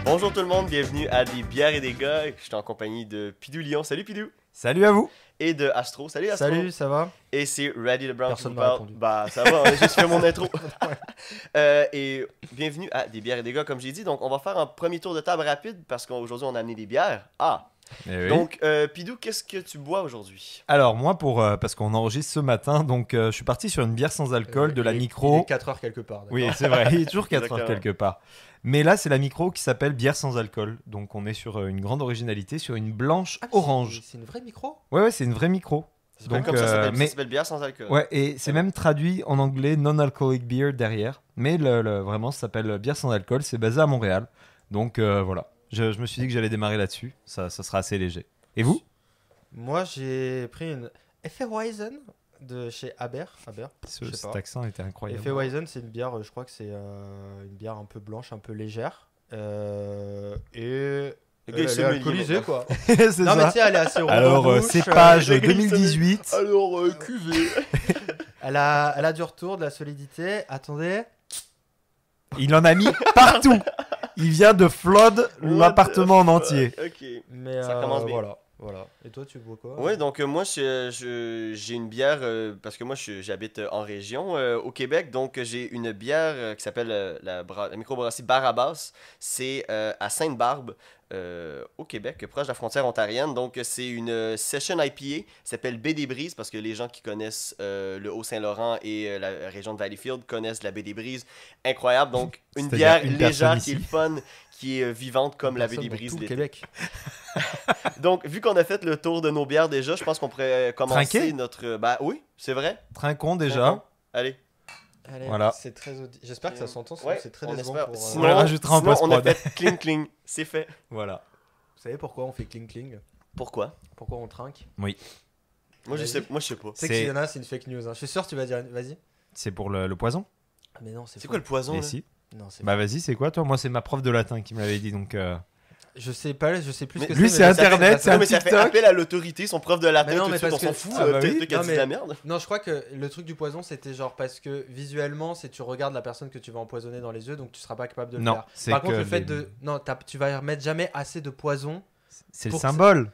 Bonjour tout le monde, bienvenue à Des bières et des gars. Je suis en compagnie de Pidou Lyon. Salut Pidou. Salut à vous. Et de Astro. Salut Astro. Salut, ça va? Et c'est Ready the Brown Personne qui vous m'a parle. répondu. Bah ça va, on a juste fait mon intro. Et bienvenue à Des bières et des gars, comme j'ai dit. Donc on va faire un premier tour de table rapide parce qu'aujourd'hui on a amené des bières. Donc Pidou, qu'est-ce que tu bois aujourd'hui? Alors moi parce qu'on enregistre ce matin, donc je suis parti sur une bière sans alcool de la Il Micro. est 4 heures quelque part. d'accord. Oui, c'est vrai, il est toujours 4 heures Exactement. quelque part. Mais là, c'est la Micro qui s'appelle bière sans alcool. Donc on est sur une grande originalité, sur une blanche Ah, orange. C'est une vraie micro? Ouais, c'est une vraie Micro. C'est pas Donc, comme ça s'appelle, mais- ça s'appelle bière sans alcool. Ouais, et c'est même traduit en anglais non-alcoholic beer derrière. Mais vraiment, ça s'appelle bière sans alcool. C'est basé à Montréal. Donc voilà, je me suis dit que j'allais démarrer là-dessus. Ça sera assez léger. Et vous? Moi, j'ai pris une Hefeweizen de chez Aber. Je sais Cet pas. accent était incroyable. Hefeweizen, c'est une bière, je crois que c'est une bière un peu blanche, un peu légère. Et Le gars, il elle est sommelier alcoolisée, maintenant. quoi. C'est Non, mais ça. tu sais, elle est assez ronde en Alors, bouche, cépage le gars, il 2018. Alors, cuvée. elle a du retour, de la solidité. Attendez. Il en a mis partout. Il vient de flood l'appartement en entier. Ok. Mais Ça commence bien. voilà. Et toi, tu bois quoi? Oui, donc moi, j'ai une bière, parce que moi, j'habite en région, au Québec, donc j'ai une bière qui s'appelle la microbrasserie Barabas. C'est à Sainte-Barbe, au Québec, proche de la frontière ontarienne. Donc c'est une session IPA, ça s'appelle Baie des Brises, parce que les gens qui connaissent le Haut-Saint-Laurent et la région de Valleyfield connaissent la Baie des Brises. Incroyable, donc une C'est-à-dire bière une légère personne qui est ici. le fun, qui est vivante comme la Baie Personne des dans Brises tout le l'été. Québec. Donc, vu qu'on a fait le tour de nos bières déjà, je pense qu'on pourrait commencer Trinquer? notre... Bah oui, c'est vrai. Trinquons déjà. Allez. Allez, Voilà. c'est très J'espère que ça s'entend, sinon Ouais, c'est très on décevant espère. pour... On le rajoutera en sinon, on a post-prod. fait cling cling. C'est fait. Voilà. Vous savez pourquoi on fait cling cling? Pourquoi? Pourquoi on trinque? Moi, je Vas-y. sais pas. Tu sais qu'il y en a, c'est une fake news. Hein. Je suis sûr que tu vas dire... Vas-y. C'est pour le poison. Ah, mais non, c'est C'est faux. quoi le poison, Et là? si. Non, c'est Bah vas-y, c'est quoi toi? Moi, c'est ma prof de latin qui me l'avait dit. Donc Je sais pas, je sais plus Mais ce que lui, c'est. c'est mais Internet, c'est Non, un mais ça fait TikTok. appel à l'autorité, son prof de latin, Mais non, tout de mais suite, on parce s'en que- fout. Ah, bah Peut-être oui. qu'elle Non, dit de la mais- merde. Non, je crois que le truc du poison, c'était genre parce que visuellement, c'est tu regardes la personne que tu vas empoisonner dans les yeux, donc tu seras pas capable de le Non, faire. c'est Par contre, que le fait les- de... Non, tu vas mettre jamais assez de poison, c'est le pour- symbole.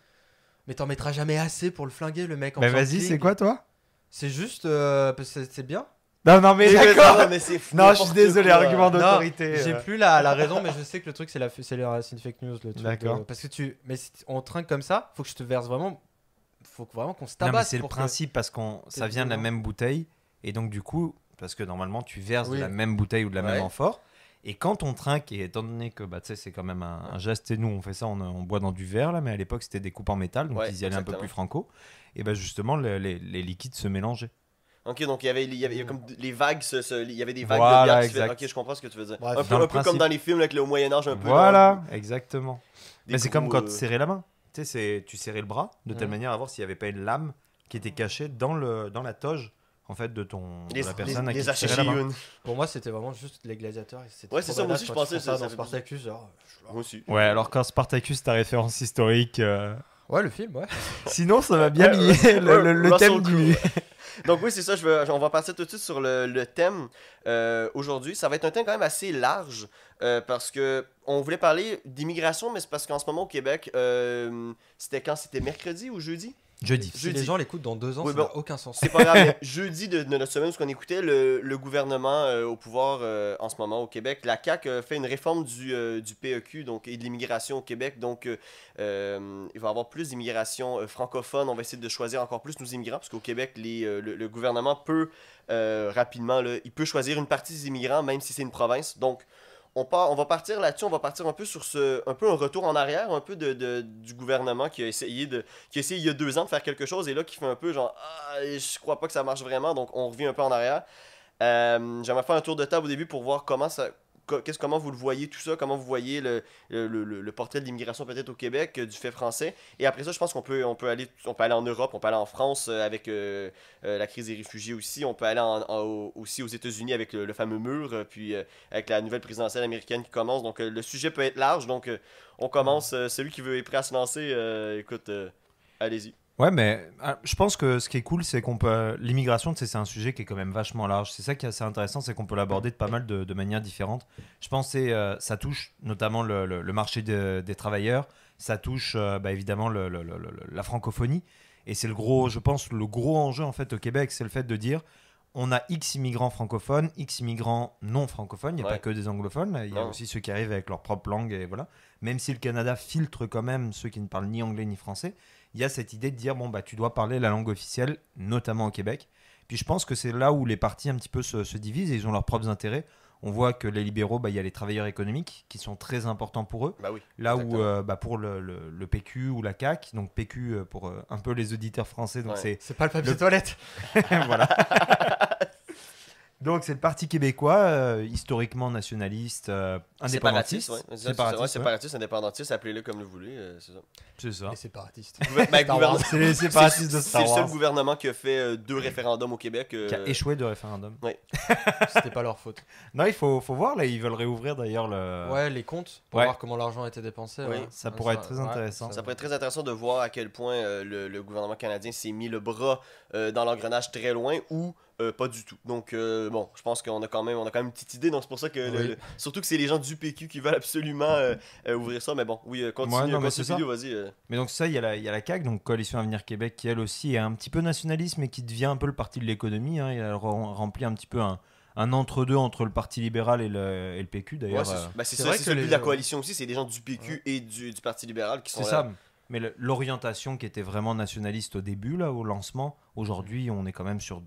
mais t'en mettras jamais assez pour le flinguer, le mec. En Bah faisant vas-y, cling. c'est quoi toi? C'est juste... c'est bien. Non, mais d'accord. Non, mais c'est fou. Non, je suis n'importe désolé, quoi. argument Non, d'autorité. j'ai plus la raison, mais je sais que le truc, c'est une fake news. Le truc D'accord. Parce que mais si on trinque comme ça, faut que je te verse vraiment... Faut vraiment qu'on se Non, mais tabasse c'est le pour que- principe parce qu'on ça vient de la dedans. même bouteille et donc du coup parce que normalement tu verses Oui. de la même bouteille ou de la Ouais. même amphore et quand on trinque et étant donné que bah tu sais c'est quand même un geste et nous on fait ça on boit dans du verre là mais à l'époque c'était des coupes en métal donc Ouais, ils y allaient un peu exactement. plus franco et bah justement les liquides se mélangeaient. Ok, donc il y avait comme les vagues, il y avait des vagues Voilà, de bière qui se exact. faisaient- Ok, je comprends ce que tu veux dire. Bref, un peu, dans le un peu comme principe. dans les films avec le Moyen-Âge, un peu. Voilà, exactement. des Mais c'est gros, comme quand tu serrais la main. Tu sais tu serrais le bras de telle Mhm. manière à voir s'il n'y avait pas une lame qui était cachée dans la toge en fait de la personne à qui les tu serrais la main. Ashishiyun. Pour moi, c'était vraiment juste les gladiateurs. Et c'était Ouais, trop c'est ça, moi badass aussi, je quand ils pensais, font ça ça dans fait- Spartacus, genre. Moi aussi. Ouais, alors quand Spartacus, ta référence historique, Ouais, le film, ouais. sinon ça va bien Ouais, lier le Russell thème du. Crowe. Donc oui, c'est ça, on va passer tout de suite sur le thème aujourd'hui. Ça va être un thème quand même assez large parce que on voulait parler d'immigration, mais c'est parce qu'en ce moment au Québec, c'était quand? C'était mercredi ou jeudi? Jeudi. Si les gens l'écoutent dans 2 ans, Oui, ça bon. n'a aucun sens. C'est pas grave, mais jeudi de notre semaine, ce qu'on écoutait, le gouvernement au pouvoir en ce moment au Québec, la CAQ fait une réforme du PEQ donc, et de l'immigration au Québec. Donc, il va y avoir plus d'immigration francophone. On va essayer de choisir encore plus nos immigrants, parce qu'au Québec, le gouvernement peut rapidement, là, il peut choisir une partie des immigrants, même si c'est une province. Donc, on va partir là-dessus, on va partir un peu sur un peu un retour en arrière, un peu du gouvernement qui a essayé il y a 2 ans de faire quelque chose et là qui fait un peu genre je crois pas que ça marche vraiment, donc on revient un peu en arrière. J'aimerais faire un tour de table au début pour voir comment vous le voyez tout ça, comment vous voyez le portrait de l'immigration peut-être au Québec, du fait français. Et après ça, je pense qu'on peut aller en Europe, on peut aller en France avec la crise des réfugiés aussi, on peut aller aussi aux États-Unis avec le fameux mur, puis avec la nouvelle présidentielle américaine qui commence. Donc le sujet peut être large, donc on commence. Celui qui est prêt à se lancer, écoute, allez-y. Ouais, mais je pense que ce qui est cool, c'est qu'on peut. L'immigration, tu sais, c'est un sujet qui est quand même vachement large. C'est ça qui est assez intéressant, c'est qu'on peut l'aborder de pas mal de manières différentes. Je pense que ça touche notamment le marché des travailleurs, ça touche évidemment la francophonie. Et c'est je pense, le gros enjeu en fait au Québec, c'est le fait de dire on a X immigrants francophones, X immigrants non francophones. Il n'y a pas que des anglophones, il y a aussi ceux qui arrivent avec leur propre langue. Et voilà. Même si le Canada filtre quand même ceux qui ne parlent ni anglais ni français, il y a cette idée de dire bon bah tu dois parler la langue officielle, notamment au Québec. Puis je pense que c'est là où les partis un petit peu se divisent et ils ont leurs propres intérêts. On voit que les libéraux, il y a les travailleurs économiques qui sont très importants pour eux. Bah oui, là exactement. où pour le PQ ou la CAQ, donc PQ pour un peu les auditeurs français, donc c'est pas le papier toilette. Voilà. Donc c'est le Parti québécois, historiquement nationaliste, indépendantiste. Séparatiste, indépendantiste, appelez-le comme vous voulez, c'est ça. C'est ça. Les séparatistes. C'est les séparatistes de Star Wars. C'est le seul gouvernement qui a fait 2 référendums au Québec. Qui a échoué de référendum. Oui. C'était pas leur faute. Non, il faut voir, là, ils veulent réouvrir d'ailleurs les comptes pour voir comment l'argent a été dépensé. Oui. Ça pourrait être très intéressant. Ça pourrait être très intéressant de voir à quel point le gouvernement canadien s'est mis le bras dans l'engrenage très loin ou pas du tout. Donc, bon, je pense qu'on a quand même une petite idée. Donc, c'est pour ça que, surtout que c'est les gens du PQ qui veulent absolument ouvrir ça. Mais bon, oui, continue, vas-y. Mais donc, ça, il y a la CAQ, donc Coalition Avenir Québec, qui elle aussi est un petit peu nationaliste, mais qui devient un peu le parti de l'économie. Hein. Elle remplit un petit peu un entre-deux entre le Parti libéral et le PQ, d'ailleurs. C'est vrai que celui de la coalition aussi, c'est des gens du PQ et du Parti libéral qui sont là. C'est ça. Mais l'orientation qui était vraiment nationaliste au début, là, au lancement, aujourd'hui, on est quand même sur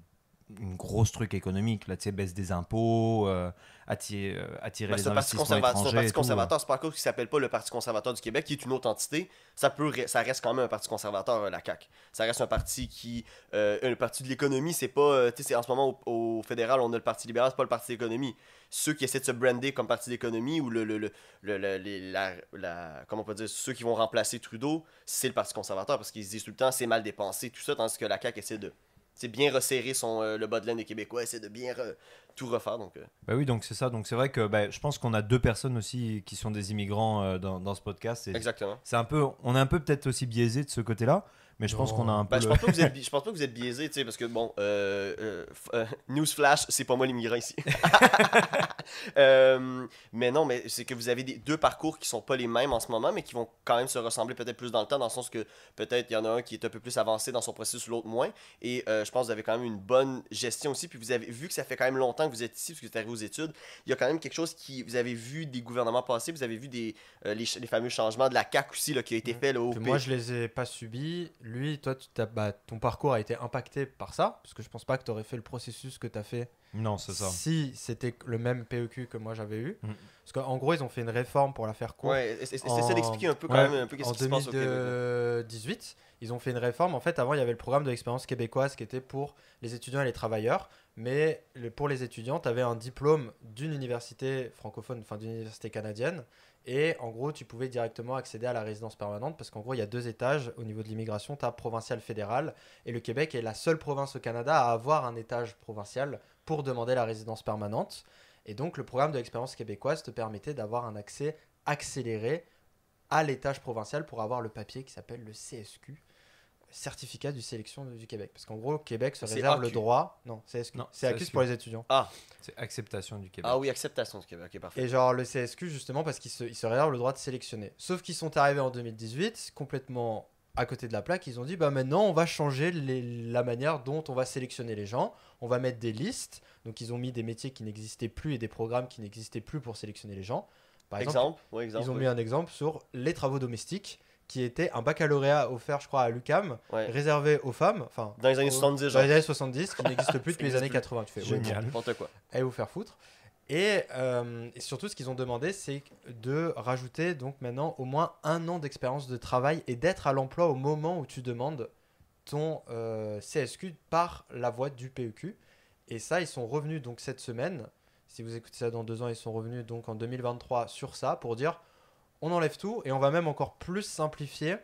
une grosse truc économique, là, tu sais, baisse des impôts, attirer les investissements étrangers. C'est un parti conservateur, c'est pas encore qui s'appelle pas le Parti conservateur du Québec, qui est une autre entité. Ça reste quand même un parti conservateur, la CAQ. Ça reste un parti qui... un parti de l'économie, c'est pas... tu sais, en ce moment, au fédéral, on a le Parti libéral, c'est pas le Parti de l'économie. Ceux qui essaient de se brander comme parti d'économie ou comment on peut dire, ceux qui vont remplacer Trudeau, c'est le Parti conservateur parce qu'ils se disent tout le temps c'est mal dépensé, tout ça, tandis que la CAQ essaie de bien resserrer le bas de laine des Québécois, essaie de bien tout refaire. Donc, Bah oui, donc c'est ça. Donc c'est vrai que je pense qu'on a 2 personnes aussi qui sont des immigrants dans ce podcast. Exactement. On est un peu peut-être aussi biaisé de ce côté-là. Mais je pense qu'on a un peu. Je pense pas que vous êtes biaisé, tu sais, parce que bon, newsflash, c'est pas moi l'immigrant ici. Mais non, mais c'est que vous avez 2 parcours qui sont pas les mêmes en ce moment, mais qui vont quand même se ressembler peut-être plus dans le temps, dans le sens que peut-être il y en a un qui est un peu plus avancé dans son processus, l'autre moins. Et je pense que vous avez quand même une bonne gestion aussi. Puis vous avez vu que ça fait quand même longtemps que vous êtes ici, parce que vous êtes arrivé aux études. Il y a quand même quelque chose vous avez vu des gouvernements passés, vous avez vu les fameux changements de la CAQ aussi là, qui a été fait là, au pays. Moi, je les ai pas subis. Lui, toi, ton parcours a été impacté par ça, parce que je pense pas que tu aurais fait le processus que tu as fait. Non, c'est ça. Si c'était le même PEQ que moi j'avais eu. Parce qu'en gros, ils ont fait une réforme pour la faire court. Ouais, essaie d'expliquer un peu quand même qu'est-ce qui se passe au Québec. En 2018, ils ont fait une réforme. En fait, avant, il y avait le programme de l'expérience québécoise qui était pour les étudiants et les travailleurs. Mais pour les étudiants, tu avais un diplôme d'une université francophone, enfin d'une université canadienne. Et en gros, tu pouvais directement accéder à la résidence permanente parce qu'en gros, il y a 2 étages au niveau de l'immigration. Tu as provincial, fédéral. Et le Québec est la seule province au Canada à avoir un étage provincial pour demander la résidence permanente. Et donc, le programme de l'expérience québécoise te permettait d'avoir un accès accéléré à l'étage provincial pour avoir le papier qui s'appelle le CSQ, Certificat de sélection du Québec. Parce qu'en gros, Québec se réserve le droit... Non, CSQ. Non, c'est CSQ pour les étudiants. Ah, c'est acceptation du Québec. Ah oui, acceptation du Québec, ok, parfait. Et genre le CSQ, justement, parce qu'ils se réservent le droit de sélectionner. Sauf qu'ils sont arrivés en 2018, complètement à côté de la plaque, ils ont dit, maintenant, on va changer la manière dont on va sélectionner les gens. On va mettre des listes. Donc, ils ont mis des métiers qui n'existaient plus et des programmes qui n'existaient plus pour sélectionner les gens. Par exemple, ils ont mis un exemple sur les travaux domestiques, qui était un baccalauréat offert, je crois, à l'UQAM, réservé aux femmes. Enfin, dans les années 70, dans les années 70, qui n'existe plus depuis les années 80. Tu fais, génial. N'importe quoi. Allez vous faire foutre. Et surtout, ce qu'ils ont demandé, c'est de rajouter donc maintenant au moins 1 an d'expérience de travail et d'être à l'emploi au moment où tu demandes ton CSQ par la voie du PEQ. Et ça, ils sont revenus donc cette semaine. Si vous écoutez ça dans 2 ans, ils sont revenus donc en 2023 sur ça pour dire on enlève tout et on va même encore plus simplifier.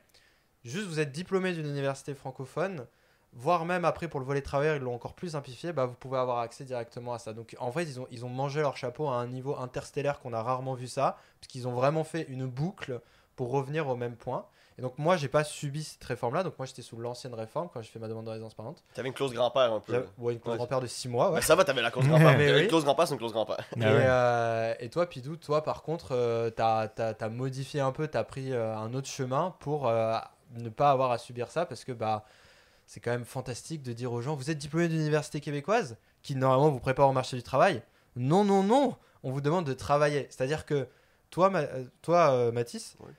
Juste, vous êtes diplômé d'une université francophone, voire même après pour le volet travailleur, ils l'ont encore plus simplifié, vous pouvez avoir accès directement à ça. Donc en fait, ils ont mangé leur chapeau à un niveau interstellaire qu'on a rarement vu ça, parce qu'ils ont vraiment fait une boucle pour revenir au même point. Et donc moi, j'ai pas subi cette réforme-là. Donc moi, j'étais sous l'ancienne réforme quand j'ai fait ma demande de résidence permanente. T'avais une clause grand-père un peu. Ouais, une clause Ouais. grand-père de 6 mois. Ouais. Ben, ça va, t'avais la clause grand-père. Mais oui. Une clause grand-père, c'est une clause grand-père. Et toi, Pidou, toi, par contre, t'as modifié un peu, t'as pris un autre chemin pour ne pas avoir à subir ça parce que bah, c'est quand même fantastique de dire aux gens, vous êtes diplômé d'université québécoise qui normalement vous prépare au marché du travail. Non, non, non, on vous demande de travailler. C'est-à-dire que toi, Mathis, Ouais.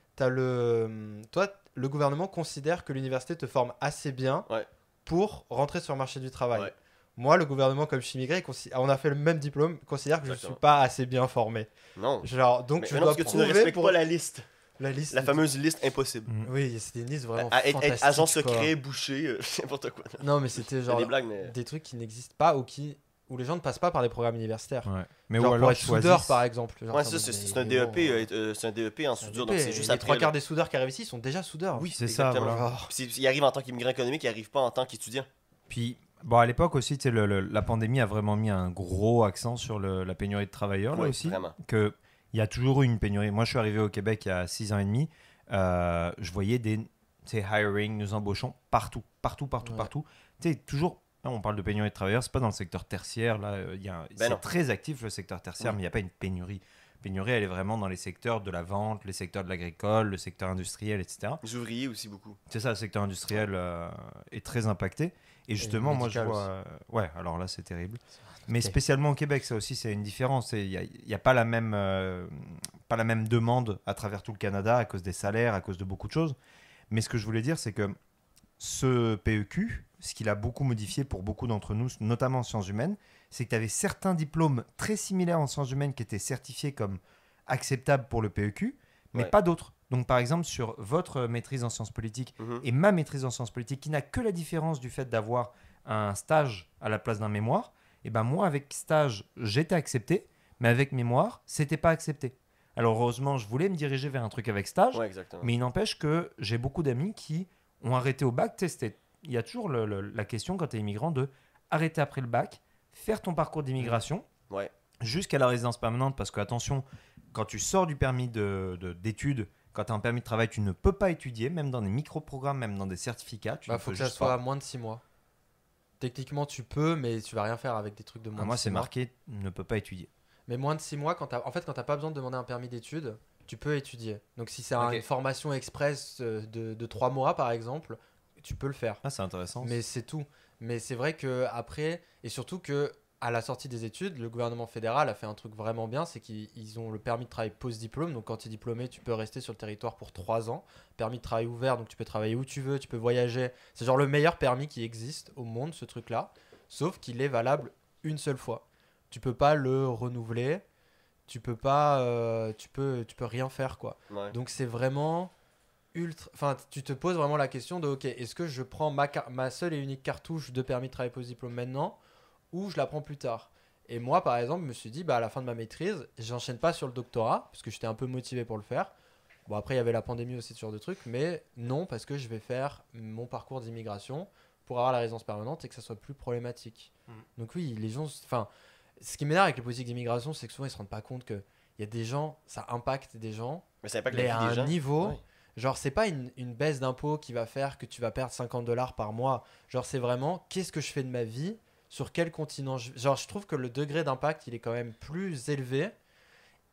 le gouvernement considère que l'université te forme assez bien Ouais. pour rentrer sur le marché du travail. Ouais. Moi, le gouvernement, comme je suis immigré, on a fait le même diplôme, considère que je ne suis Exactement. pas assez bien formé. Non. Genre, donc je Mais non, dois parce que tu ne prouver respectes pour pas la liste. la liste. La fameuse liste impossible. Oui, c'était une liste vraiment Être fantastique. agent quoi. secret, boucher, n'importe quoi. Non, mais c'était C'est genre des blagues, mais. des trucs qui n'existent pas où les gens ne passent pas par des programmes universitaires. Ouais. Mais Genre ou pour alors être soudeur, par exemple. Genre, Ouais, ça, ça, c'est mais c'est un bon, DEP, c'est un DEP en c'est un soudure, DEP, donc c'est juste les après. trois là. quarts des soudeurs qui arrivent ici, ils sont déjà soudeurs. Oui, c'est ça, exactement. voilà. Genre, Puis s'il arrive en tant qu'immigrant économique, il arrive pas en tant qu'étudiant. Puis, bon, à l'époque aussi, tu sais, la pandémie a vraiment mis un gros accent sur la pénurie de travailleurs, là Oui, aussi. vraiment. Il y a toujours eu une pénurie. Moi, je suis arrivé au Québec il y a 6 ans et demi. Je voyais des hiring, nous embauchons partout. Ouais. Tu sais, toujours, là, on parle de pénurie de travailleurs, c'est pas dans le secteur tertiaire. Là, c'est non. très actif le secteur tertiaire, Oui. mais il n'y a pas une pénurie. Pénurie, elle est vraiment dans les secteurs de la vente, les secteurs de l'agricole, le secteur industriel, etc. Les ouvriers aussi beaucoup. C'est ça, le secteur industriel est très impacté. Et justement, moi, je médical vois. Ouais, alors là, c'est terrible. Mais Ok. spécialement au Québec, ça aussi, c'est une différence. Il n'y a pas la même demande à travers tout le Canada à cause des salaires, à cause de beaucoup de choses. Mais ce que je voulais dire, c'est que ce PEQ, ce qu'il a beaucoup modifié pour beaucoup d'entre nous, notamment en sciences humaines, c'est que tu avais certains diplômes très similaires en sciences humaines qui étaient certifiés comme acceptables pour le PEQ, mais Ouais. pas d'autres. Donc, par exemple, sur votre maîtrise en sciences politiques Mhm. et ma maîtrise en sciences politiques, qui n'a que la différence du fait d'avoir un stage à la place d'un mémoire, et ben moi, avec stage, j'étais accepté, mais avec mémoire, c'était pas accepté. Alors, heureusement, je voulais me diriger vers un truc avec stage, Ouais, exactement. mais il n'empêche que j'ai beaucoup d'amis qui ont arrêté au bac. Il y a toujours la question quand tu es immigrant de arrêter après le bac, faire ton parcours d'immigration Ouais. jusqu'à la résidence permanente, parce que attention, quand tu sors du permis d'études, quand tu as un permis de travail, tu ne peux pas étudier, même dans des micro-programmes, même dans des certificats. Tu bah, ne faut peux que ça juste soit pas. à moins de 6 mois. Techniquement, tu peux, mais tu vas rien faire avec des trucs de moins Ah, de moi, 6 c'est mois. marqué ne peut pas étudier. Mais moins de 6 mois, quand t'as pas besoin de demander un permis d'études, tu peux étudier. Donc si c'est Ok. une formation express de 3 mois, par exemple, tu peux le faire. Ah, c'est intéressant. Mais c'est tout. Mais c'est vrai que après, et surtout que à la sortie des études, le gouvernement fédéral a fait un truc vraiment bien, c'est qu'ils ont le permis de travail post-diplôme. Donc quand tu es diplômé, tu peux rester sur le territoire pour 3 ans. Permis de travail ouvert, donc tu peux travailler où tu veux, tu peux voyager. C'est genre le meilleur permis qui existe au monde, ce truc-là. Sauf qu'il est valable une seule fois. Tu peux pas le renouveler. Tu peux pas, tu peux rien faire quoi. Ouais. Donc c'est vraiment ultra. Enfin, tu te poses vraiment la question de ok, est-ce que je prends ma seule et unique cartouche de permis de travail post-diplôme maintenant ou je la prends plus tard? Et moi, par exemple, je me suis dit, bah, à la fin de ma maîtrise, j'enchaîne pas sur le doctorat parce que j'étais un peu motivé pour le faire. Bon, après, il y avait la pandémie aussi, ce genre de truc, mais non, parce que je vais faire mon parcours d'immigration pour avoir la résidence permanente et que ça soit plus problématique. Donc, oui, les gens. Enfin, ce qui m'énerve avec les politiques d'immigration, c'est que souvent, ils se rendent pas compte qu'il y a des gens, ça impacte des gens, Mais ça impacte mais la à vie des un gens. niveau. Ouais. Genre, c'est pas une baisse d'impôt qui va faire que tu vas perdre $50 par mois. Genre, c'est vraiment qu'est-ce que je fais de ma vie, sur quel continent. Genre, je trouve que le degré d'impact, il est quand même plus élevé.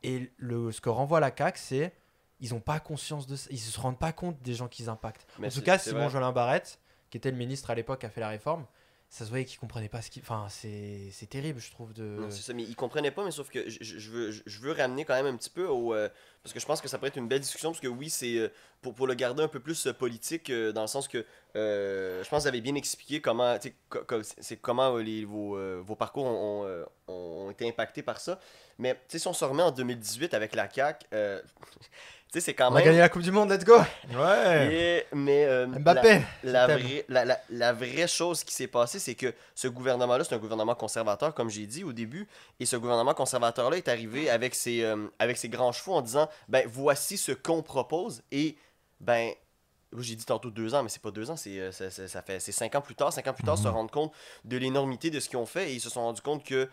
Et ce que renvoie la CAQ, c'est ils ont pas conscience de ça. Ils se rendent pas compte des gens qu'ils impactent. Mais En tout c'est- cas, c'est Simon vrai. Jolin Barrette, qui était le ministre à l'époque, a fait la réforme. Ça se voyait qu'il comprenait pas ce qu'il. Enfin, c'est terrible, je trouve. Non, c'est ça, mais ils comprenaient pas, mais sauf que je veux ramener quand même un petit peu au. Parce que je pense que ça pourrait être une belle discussion, parce que oui, c'est pour le garder un peu plus politique, dans le sens que je pense que vous avez bien expliqué comment, tu sais, c'est comment vos parcours ont été impactés par ça. Mais tu sais, si on se remet en 2018 avec la CAQ, tu sais, c'est quand On a même. gagné la Coupe du Monde, let's go! Ouais. Mais Mbappé! la je t'aime. la vraie chose qui s'est passée, c'est que ce gouvernement-là, c'est un gouvernement conservateur, comme j'ai dit au début, et ce gouvernement conservateur-là est arrivé avec ses grands chevaux en disant, ben voici ce qu'on propose, et ben, j'ai dit tantôt 2 ans, mais c'est pas 2 ans, c'est 5 ans plus tard. 5 ans plus tard, se rendre compte de l'énormité de ce qu'ils ont fait, et ils se sont rendus compte que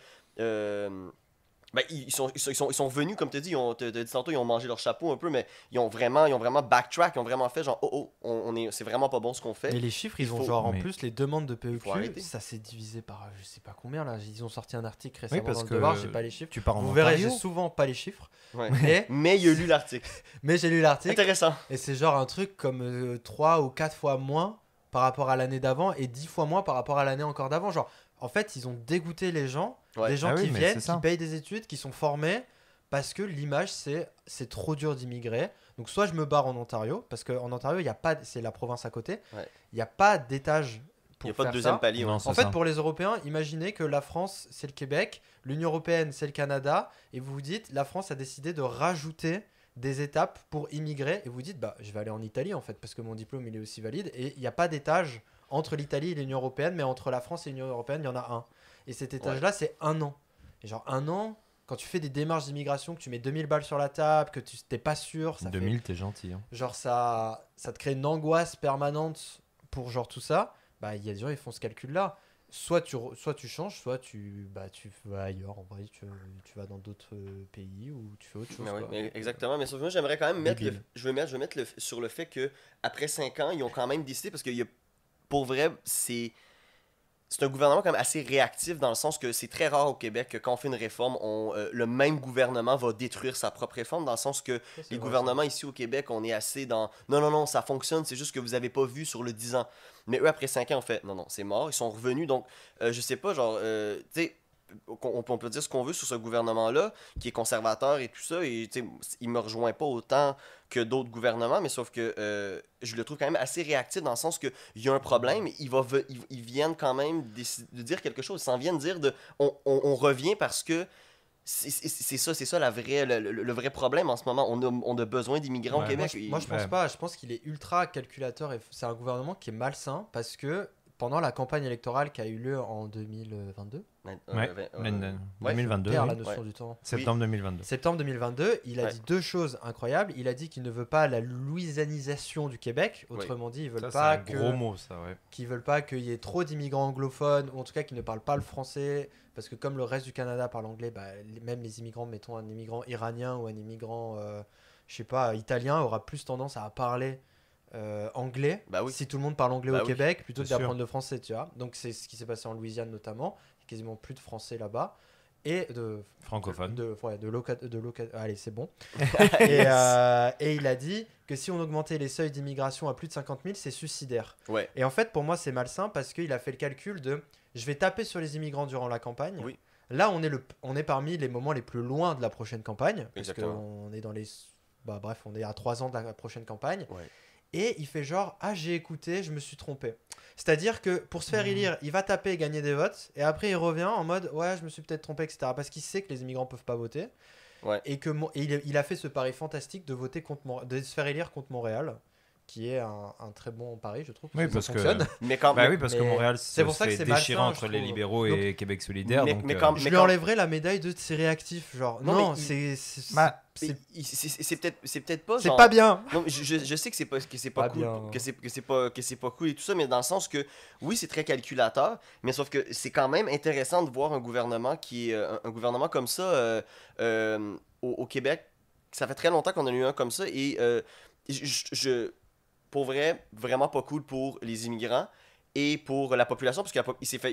Ben, ils sont venus, comme tu as dit, t'as dit tantôt, ils ont mangé leur chapeau un peu, mais ils ont vraiment backtrack, ils ont vraiment fait genre, c'est vraiment pas bon ce qu'on fait. Mais les chiffres, ils ont en plus les demandes de PEQ, ça s'est divisé par je sais pas combien là. Ils ont sorti un article récemment dans le Devoir, j'ai pas les chiffres. Vous verrez, j'ai souvent pas les chiffres. Ouais. Mais il a lu l'article. Mais j'ai lu l'article. Intéressant. Et c'est genre un truc comme 3 ou 4 fois moins par rapport à l'année d'avant et 10 fois moins par rapport à l'année encore d'avant. Genre, en fait, ils ont dégoûté les gens. Des gens qui viennent, qui payent des études, qui sont formés, parce que l'image, c'est trop dur d'immigrer. Donc soit je me barre en Ontario, parce qu'en Ontario, il y a pas, c'est la province à côté, il n'y a pas d'étage pour faire ça. Il n'y a pas de deuxième palier. En fait, pour les Européens, imaginez que la France, c'est le Québec, l'Union Européenne, c'est le Canada, et vous vous dites, la France a décidé de rajouter des étapes pour immigrer, et vous dites, bah, je vais aller en Italie, en fait, parce que mon diplôme, il est aussi valide, et il n'y a pas d'étage entre l'Italie et l'Union Européenne, mais entre la France et l'Union Européenne, il y en a un. Et cet étage-là, c'est 1 an. Et genre 1 an, quand tu fais des démarches d'immigration, que tu mets 2000 balles sur la table, que tu t'es pas sûr... 2000, t'es gentil. Hein. Genre ça te crée une angoisse permanente pour genre tout ça. Bah, il y a des gens, ils font ce calcul-là. Soit tu changes, soit tu vas ailleurs. En vrai, tu vas dans d'autres pays ou tu fais autre chose. Mais exactement. Mais sauf que moi, j'aimerais quand même mettre je vais mettre sur le fait qu'après 5 ans, ils ont quand même décidé, parce que pour vrai, c'est un gouvernement quand même assez réactif, dans le sens que c'est très rare au Québec que quand on fait une réforme, le même gouvernement va détruire sa propre réforme, dans le sens que les gouvernements ici au Québec, on est assez dans non, ça fonctionne, c'est juste que vous avez pas vu sur le 10 ans. Mais eux, après 5 ans, on fait non, c'est mort, ils sont revenus. Donc, je sais pas, genre, tu sais, on peut dire ce qu'on veut sur ce gouvernement-là, qui est conservateur et tout ça, et il me rejoint pas autant que d'autres gouvernements, mais sauf que je le trouve quand même assez réactif, dans le sens qu'il y a un problème, ils viennent quand même de dire quelque chose, ils s'en viennent dire on revient parce que c'est ça le vrai problème en ce moment. On a besoin d'immigrants au Québec. Moi, je pense pas. Je pense qu'il est ultra calculateur, et c'est un gouvernement qui est malsain, parce que pendant la campagne électorale qui a eu lieu en 2022, 2022, la notion du temps. Septembre 2022. Septembre 2022, il a dit 2 choses incroyables. Il a dit qu'il ne veut pas la louisianisation du Québec. Autrement dit, ils veulent pas c'est un gros mot, ça, qu'ils veulent pas qu'il y ait trop d'immigrants anglophones, ou en tout cas qui ne parlent pas le français, parce que comme le reste du Canada parle anglais, bah, même les immigrants, mettons un immigrant iranien ou un immigrant, je sais pas, italien, aura plus tendance à parler anglais, si tout le monde parle anglais au Québec, plutôt que d'apprendre le français, tu vois. Donc c'est ce qui s'est passé en Louisiane notamment. Il y a quasiment plus de français là-bas. Et de francophone. Allez, c'est bon. et il a dit que si on augmentait les seuils d'immigration à plus de 50 000, c'est suicidaire. Ouais. Et en fait, pour moi, c'est malsain, parce qu'il a fait le calcul de je vais taper sur les immigrants durant la campagne. Oui. Là, on est parmi les moments les plus loin de la prochaine campagne. Exactement. Parce qu'on est dans les... bref, on est à 3 ans de la prochaine campagne. Ouais. Et il fait genre, j'ai écouté, je me suis trompé. C'est-à-dire que pour se faire élire, il va taper et gagner des votes, et après il revient en mode, je me suis peut-être trompé, etc. Parce qu'il sait que les immigrants peuvent pas voter. Ouais. Et il a fait ce pari fantastique de voter de se faire élire contre Montréal, qui est un très bon pari, je trouve. Oui, parce fonctionne. que Montréal c'est pour ça que c'est déchirant malsain, entre les libéraux et Québec solidaire. Je lui enlèverai la médaille de c'est réactif, genre. C'est peut-être pas. C'est pas bien. Non, je sais que c'est pas cool, que c'est pas cool et tout ça, mais dans le sens que oui, c'est très calculateur, mais sauf que c'est quand même intéressant de voir un gouvernement qui est un gouvernement comme ça au Québec. Ça fait très longtemps qu'on a eu un comme ça, et pour vrai, vraiment pas cool pour les immigrants et pour la population, parce qu'il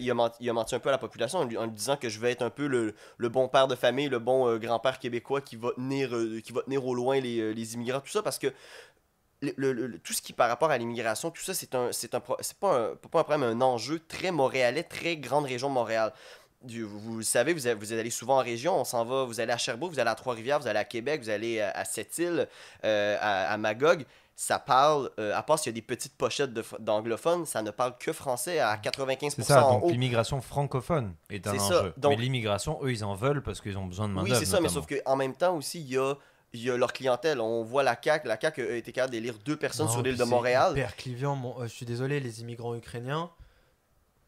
a menti un peu à la population en lui disant que je vais être un peu le bon père de famille, le bon grand-père québécois qui va tenir au loin les immigrants, tout ça, parce que tout ce qui par rapport à l'immigration, tout ça, c'est pas un problème, un enjeu très montréalais, très grande région de Montréal. Vous le savez, vous êtes allé souvent en région, on s'en va, vous allez à Sherbrooke, vous allez à Trois-Rivières, vous allez à Québec, vous allez à Sept-Îles, à Magog. Ça parle, à part s'il y a des petites pochettes d'anglophones, ça ne parle que français à 95%. C'est ça, donc l'immigration francophone est un enjeu. Donc, mais l'immigration, eux, ils en veulent parce qu'ils ont besoin de main-d'œuvre. Oui, c'est ça, notamment. Mais sauf qu'en même temps aussi, il y a leur clientèle. On voit la CAQ a été capable d'élire 2 personnes sur l'île de Montréal. C'est hyper clivant, je suis désolé, les immigrants ukrainiens,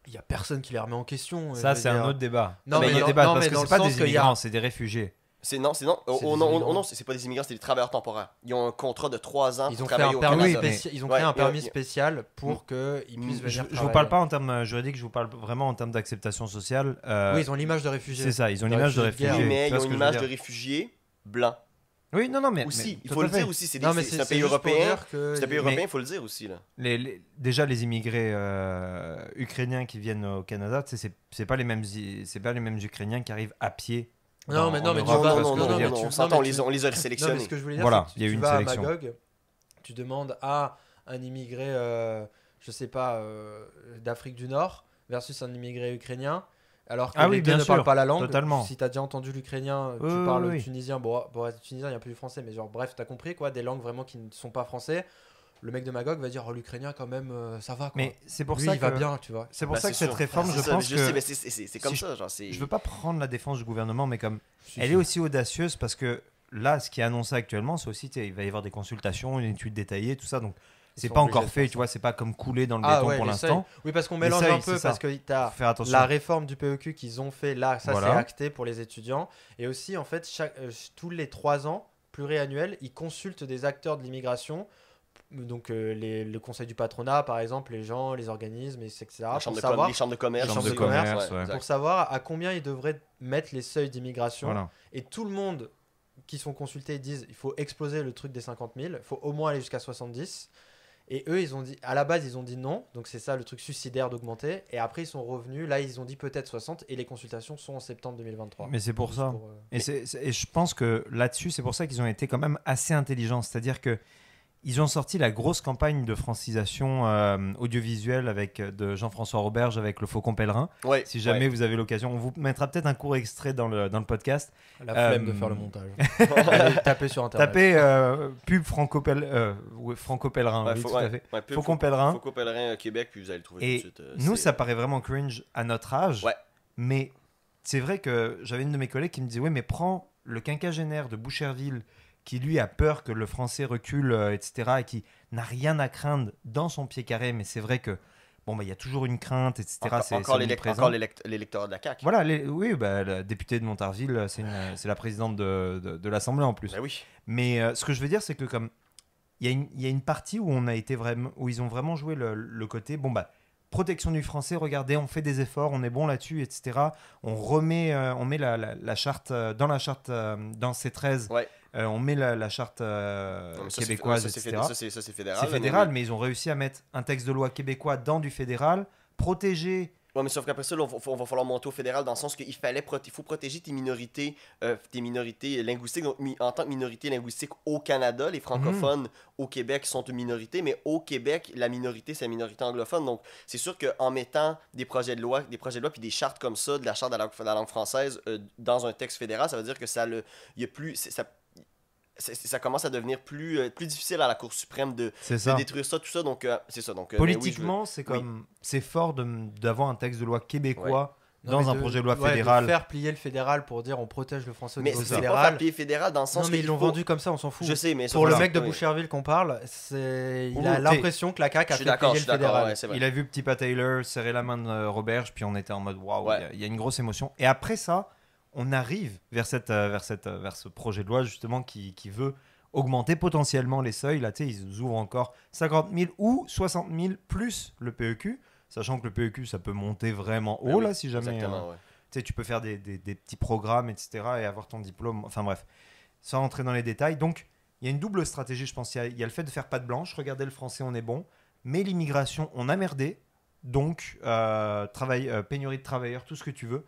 il n'y a personne qui les remet en question. Ça, c'est un autre débat. Non, mais il y a débat parce que c'est pas des immigrants, c'est des réfugiés. Non, c'est pas des immigrants, c'est des travailleurs temporaires. Ils ont un contrat de 3 ans Ils pour ont créé travailler un au permis, Canada. ils ont créé un permis spécial pour qu'ils puissent venir Je travailler. vous parle pas en termes juridiques, je vous parle vraiment en termes d'acceptation sociale. Oui, ils ont l'image de réfugiés. C'est ça, ils ont l'image de réfugiés. Oui, mais Tu vois ils ce ont que une je veux image dire. de réfugiés blancs. Oui, non, mais Aussi, il tout faut à le fait. dire aussi, c'est Non, mais un pays juste pour européen. dire que- C'est un pays Mais- européen, il faut le dire aussi. Là. Déjà, les immigrés ukrainiens qui viennent au Canada, tu sais, c'est pas les mêmes Ukrainiens qui arrivent à pied. Non, mais en tu Europe, vas- tu vois ce que je veux dire. tu- on s'entend, non, mais on les a Non, mais sélectionnés. ce que je voulais dire, Voilà, c'est que il y a eu tu une vas à sélection. Magog, tu demandes à un immigré, je sais pas, d'Afrique du Nord versus un immigré ukrainien, alors que Ah les oui, deux bien ne sûr, parlent pas la langue. totalement. Si tu as déjà entendu l'ukrainien, tu Oui, parles oui. tunisien. Bon, tunisien, il n'y a plus du français, mais genre, bref, tu as compris, quoi, des langues vraiment qui ne sont pas français. Le mec de Magog va dire, oh, l'ukrainien, quand même, ça va, quoi. Mais c'est pour Lui, ça il que va bien, tu vois. c'est pour Bah, ça c'est que cette sûr. réforme, C'est je ça, pense je que sais, mais c'est comme si ça. Genre, c'est... je veux pas prendre la défense du gouvernement, mais comme Si, elle si. est aussi audacieuse parce que là, ce qui est annoncé actuellement, c'est aussi, tu sais, il va y avoir des consultations, une étude détaillée, tout ça, donc Ils c'est sont pas obligés encore de fait, faire tu ça. vois, c'est pas comme coulé dans le Ah béton ouais, pour les l'instant. seuils. Oui, parce qu'on Les mélange seuils, un peu, c'est ça. parce que tu as Faut faire attention. la réforme du PEQ qu'ils ont fait là, ça Voilà. c'est acté pour les étudiants. Et aussi, en fait, tous les 3 ans, pluriannuels, ils consultent des acteurs de l'immigration, donc le conseil du patronat, par exemple, les gens, les organismes, etc. La pour chambre de savoir, les chambres de commerce. Les chambres de commerce, ouais. exact. pour savoir à combien ils devraient mettre les seuils d'immigration. Voilà. Et tout le monde qui sont consultés disent il faut exploser le truc des 50 000, il faut au moins aller jusqu'à 70. Et eux, ils ont dit, à la base, ils ont dit non. Donc c'est ça le truc suicidaire d'augmenter. Et après, ils sont revenus. Là, ils ont dit peut-être 60. Et les consultations sont en septembre 2023. Mais c'est pour Juste ça. pour, Et je pense que là-dessus, c'est pour ça qu'ils ont été quand même assez intelligents. C'est-à-dire que ils ont sorti la grosse campagne de francisation audiovisuelle de Jean-François Roberge avec le Faucon Pèlerin. Ouais, Si jamais ouais. vous avez l'occasion, on vous mettra peut-être un court extrait dans le podcast. La flemme de faire le montage. Allez, tapez sur Internet. Tapez pub Franco Pèlerin, Ouais, oui, faut- tout à ouais, fait. ouais, peu- Faucon Pèlerin. Faucon Pèlerin Québec, puis vous allez le trouver Et tout de suite. nous, c'est- ça paraît vraiment cringe à notre âge. Ouais. Mais c'est vrai que j'avais une de mes collègues qui me disait ouais, mais prends le quinquagénaire de Boucherville qui lui a peur que le français recule, etc. et qui n'a rien à craindre dans son pied carré. Mais c'est vrai que bon, bah, il y a toujours une crainte, etc. C'est Encore omniprésent. l'électorat de la CAQ. Voilà, oui, bah, la députée de Montarville, c'est la présidente de l'Assemblée en plus. Ben oui. Mais ce que je veux dire, c'est que comme il y a une partie où on a été vraiment, où ils ont vraiment joué le côté bon bah protection du français. Regardez, on fait des efforts, on est bon là-dessus, etc. On met la charte dans la charte dans C13. Ouais. On met la charte Non, mais ça, québécoise, ça, c'est etc. ça, c'est fédéral. C'est là, fédéral, mais ils ont réussi à mettre un texte de loi québécois dans du fédéral, protéger. Ouais, mais sauf qu'après ça, là, on va falloir monter au fédéral dans le sens qu'il faut protéger tes minorités linguistiques. Donc, en tant que minorité linguistique au Canada, les francophones au Québec sont une minorité, mais au Québec, la minorité, c'est la minorité anglophone. Donc, c'est sûr qu'en mettant des projets de loi puis des chartes comme ça, de la charte de la langue française dans un texte fédéral, ça veut dire que il y a plus... Ça commence à devenir plus difficile à la Cour suprême de détruire ça, tout ça. Donc, c'est ça. Donc, Politiquement, oui, c'est comme c'est fort d'avoir un texte de loi québécois Non, dans mais un projet de loi de fédéral. faire plier le fédéral pour dire on protège le français au mais niveau c'est pas fédéral. faire plier fédéral dans le sens Non, mais que ils l'ont faut- vendu comme ça, on s'en fout. Je sais, mais Pour le voilà. mec de Oui. Boucherville qu'on parle, il Ouh, a t'es- l'impression que la CAQ Je a suis fait d'accord, payer je le suis d'accord, fédéral. ouais, c'est vrai. Il a vu Petit Pat Taylor serrer la main de Roberge, puis on était en mode waouh, Ouais. il y a une grosse émotion. Et après ça, on arrive vers ce projet de loi justement qui veut augmenter potentiellement les seuils. Là, tu sais, ils ouvrent encore 50 000 ou 60 000 plus le PEQ, sachant que le PEQ, ça peut monter vraiment haut, Oui, là, si jamais. Exactement, ouais. Tu sais, tu peux faire des petits programmes, etc. et avoir ton diplôme. Enfin bref, sans rentrer dans les détails. Donc, il y a une double stratégie, je pense. Il y a le fait de faire patte blanche. Regardez le français, on est bon. Mais l'immigration, on a merdé. Donc, pénurie de travailleurs, tout ce que tu veux.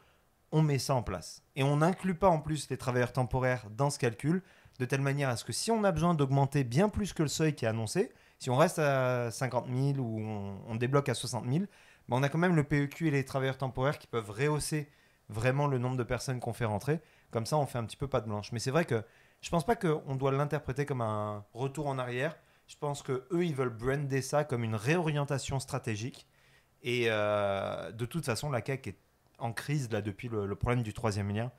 On met ça en place. Et on n'inclut pas en plus les travailleurs temporaires dans ce calcul, de telle manière à ce que si on a besoin d'augmenter bien plus que le seuil qui est annoncé, si on reste à 50 000 ou on débloque à 60 000, ben on a quand même le PEQ et les travailleurs temporaires qui peuvent rehausser vraiment le nombre de personnes qu'on fait rentrer. Comme ça, on fait un petit peu patte blanche. Mais c'est vrai que je pense pas qu'on doit l'interpréter comme un retour en arrière. Je pense qu'eux, ils veulent brander ça comme une réorientation stratégique. Et de toute façon, la CAQ est en crise là, depuis le problème du troisième lien.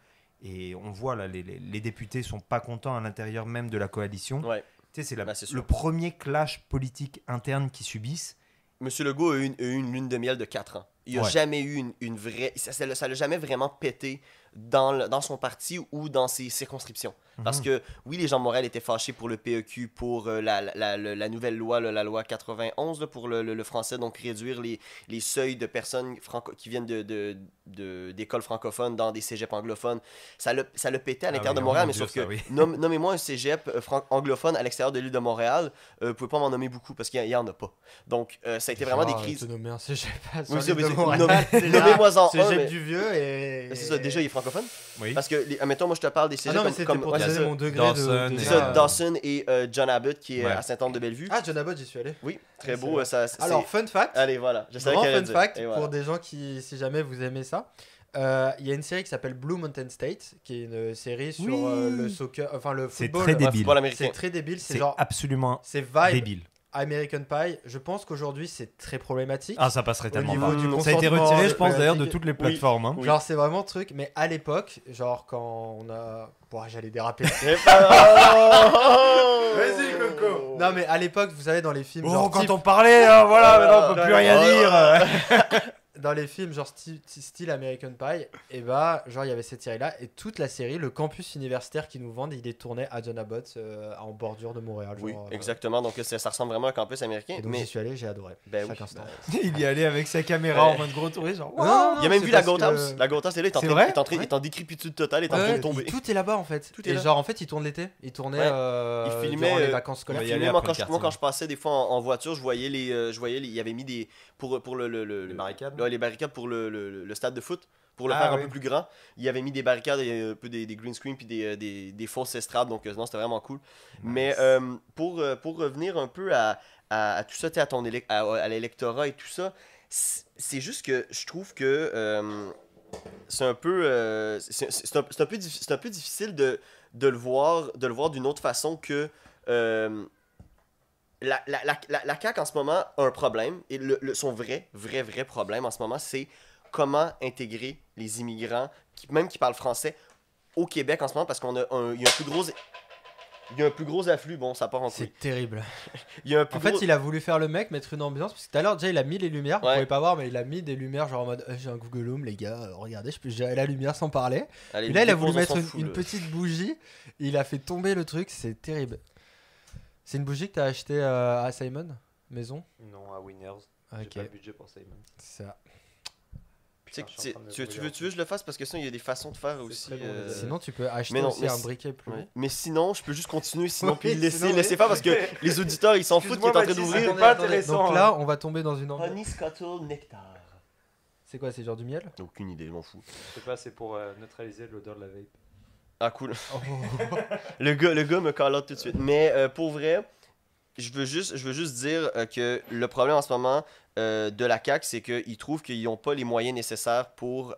Et on voit là, les députés sont pas contents à l'intérieur même de la coalition. Ouais. Tu sais, c'est Bah, c'est sûr. le premier clash politique interne qu'ils subissent. Monsieur Legault a eu une lune de miel de 4 ans. Il n'y a jamais eu une vraie... Ça l'a jamais vraiment pété dans son parti ou dans ses circonscriptions. Parce que, oui, les gens de Montréal étaient fâchés pour le PEQ, pour la nouvelle loi, la loi 91 là, pour le français, donc réduire les seuils de personnes qui viennent d'écoles francophones dans des cégeps anglophones. Ça l'a pété à l'intérieur de Montréal, mais sauf que nommez-moi un cégep anglophone à l'extérieur de l'île de Montréal, vous pouvez pas m'en nommer beaucoup parce qu'il n'y en a pas. Donc, ça a été vraiment des crises. Nommer un cégep nommez-moi-en un. Cégep du Vieux et... C'est ça, déjà, il est francophone. Oui. Parce que, admettons, moi, je te parle des cégeps non, mais c'était pour te donner mon degré de... Dawson et John Abbott, qui est à Sainte-Anne-de-Bellevue. Ah, John Abbott, j'y suis allé. Oui, très beau. Alors, fun fact. Allez, voilà. Grand fun fact pour des gens qui, si jamais vous aimez ça. Il y a une série qui s'appelle Blue Mountain State, qui est une série sur le soccer, enfin le football. C'est très débile. Football américain. C'est très débile. C'est genre absolument débile. American Pie, je pense qu'aujourd'hui c'est très problématique. Ah, ça passerait tellement pas. Du Ça a été retiré, je pense d'ailleurs, de toutes les plateformes. Oui. Genre, c'est vraiment truc, mais à l'époque, genre quand on a. Bon, j'allais déraper. Vas-y, Coco. Non, mais à l'époque, vous savez, dans les films. Bon, quand on parlait, voilà, maintenant on peut plus rien dire. Dans les films genre style American Pie, et bah genre il y avait cette série là et toute la série, le campus universitaire qui nous vendent, il est tourné à John Abbott en bordure de Montréal. Oui, genre, exactement. Donc ça ressemble vraiment à un campus américain. Et donc j'y suis allé, j'ai adoré. Chaque instant. Il y allait avec sa caméra en mode gros touriste. Genre, il a même vu la Goat House. La Goat House, elle est en décrépitude totale, est en train de tomber. Tout est là-bas en fait. Et genre en fait, il tourne l'été. Il tournait il filmait durant les vacances scolaires. Moi quand je passais des fois en voiture, je voyais il y avait mis des pour les barricades. Les barricades pour le stade de foot, pour le faire un peu plus grand. Il y avait mis des barricades et un peu des green screen puis des fausses estrades, donc non, c'était vraiment cool. Nice. Mais pour revenir un peu à tout ça, à l'électorat et tout ça, c'est juste que je trouve que c'est un peu difficile de le voir d'une autre façon que la CAQ en ce moment a un problème, et son vrai problème en ce moment, c'est comment intégrer les immigrants, même qui parlent français, au Québec en ce moment, parce qu'il y a un plus gros afflux. Bon, ça part en couille. C'est terrible. Il a voulu faire le mec, mettre une ambiance, parce que tout à l'heure, déjà, il a mis les lumières, vous pouvez pas voir, mais il a mis des lumières, genre en mode j'ai un Google Home, les gars, regardez, je peux gérer la lumière sans parler. Allez, et là, il a voulu mettre une petite bougie, il a fait tomber le truc, c'est terrible. C'est une bougie que t'as acheté à Simon Maison? Non, à Winners. Okay. J'ai pas le budget pour Simon. Ça. Tu veux que je le fasse, parce que sinon il y a des façons de faire aussi. Sinon tu peux acheter un briquet plus haut. Mais sinon je peux juste continuer, puis laisser faire, parce que les auditeurs ils s'en foutent qu'il est en train d'ouvrir. Pas intéressant. Donc là on va tomber dans une Honey Scuttle Nectar. C'est quoi, c'est genre du miel? Aucune idée, je m'en fous. Je sais pas, c'est pour neutraliser l'odeur de la vape. Ah cool. le gars me call out tout de suite. Mais pour vrai, je veux juste dire que le problème en ce moment de la CAQ, c'est qu'ils trouvent qu'ils n'ont pas les moyens nécessaires pour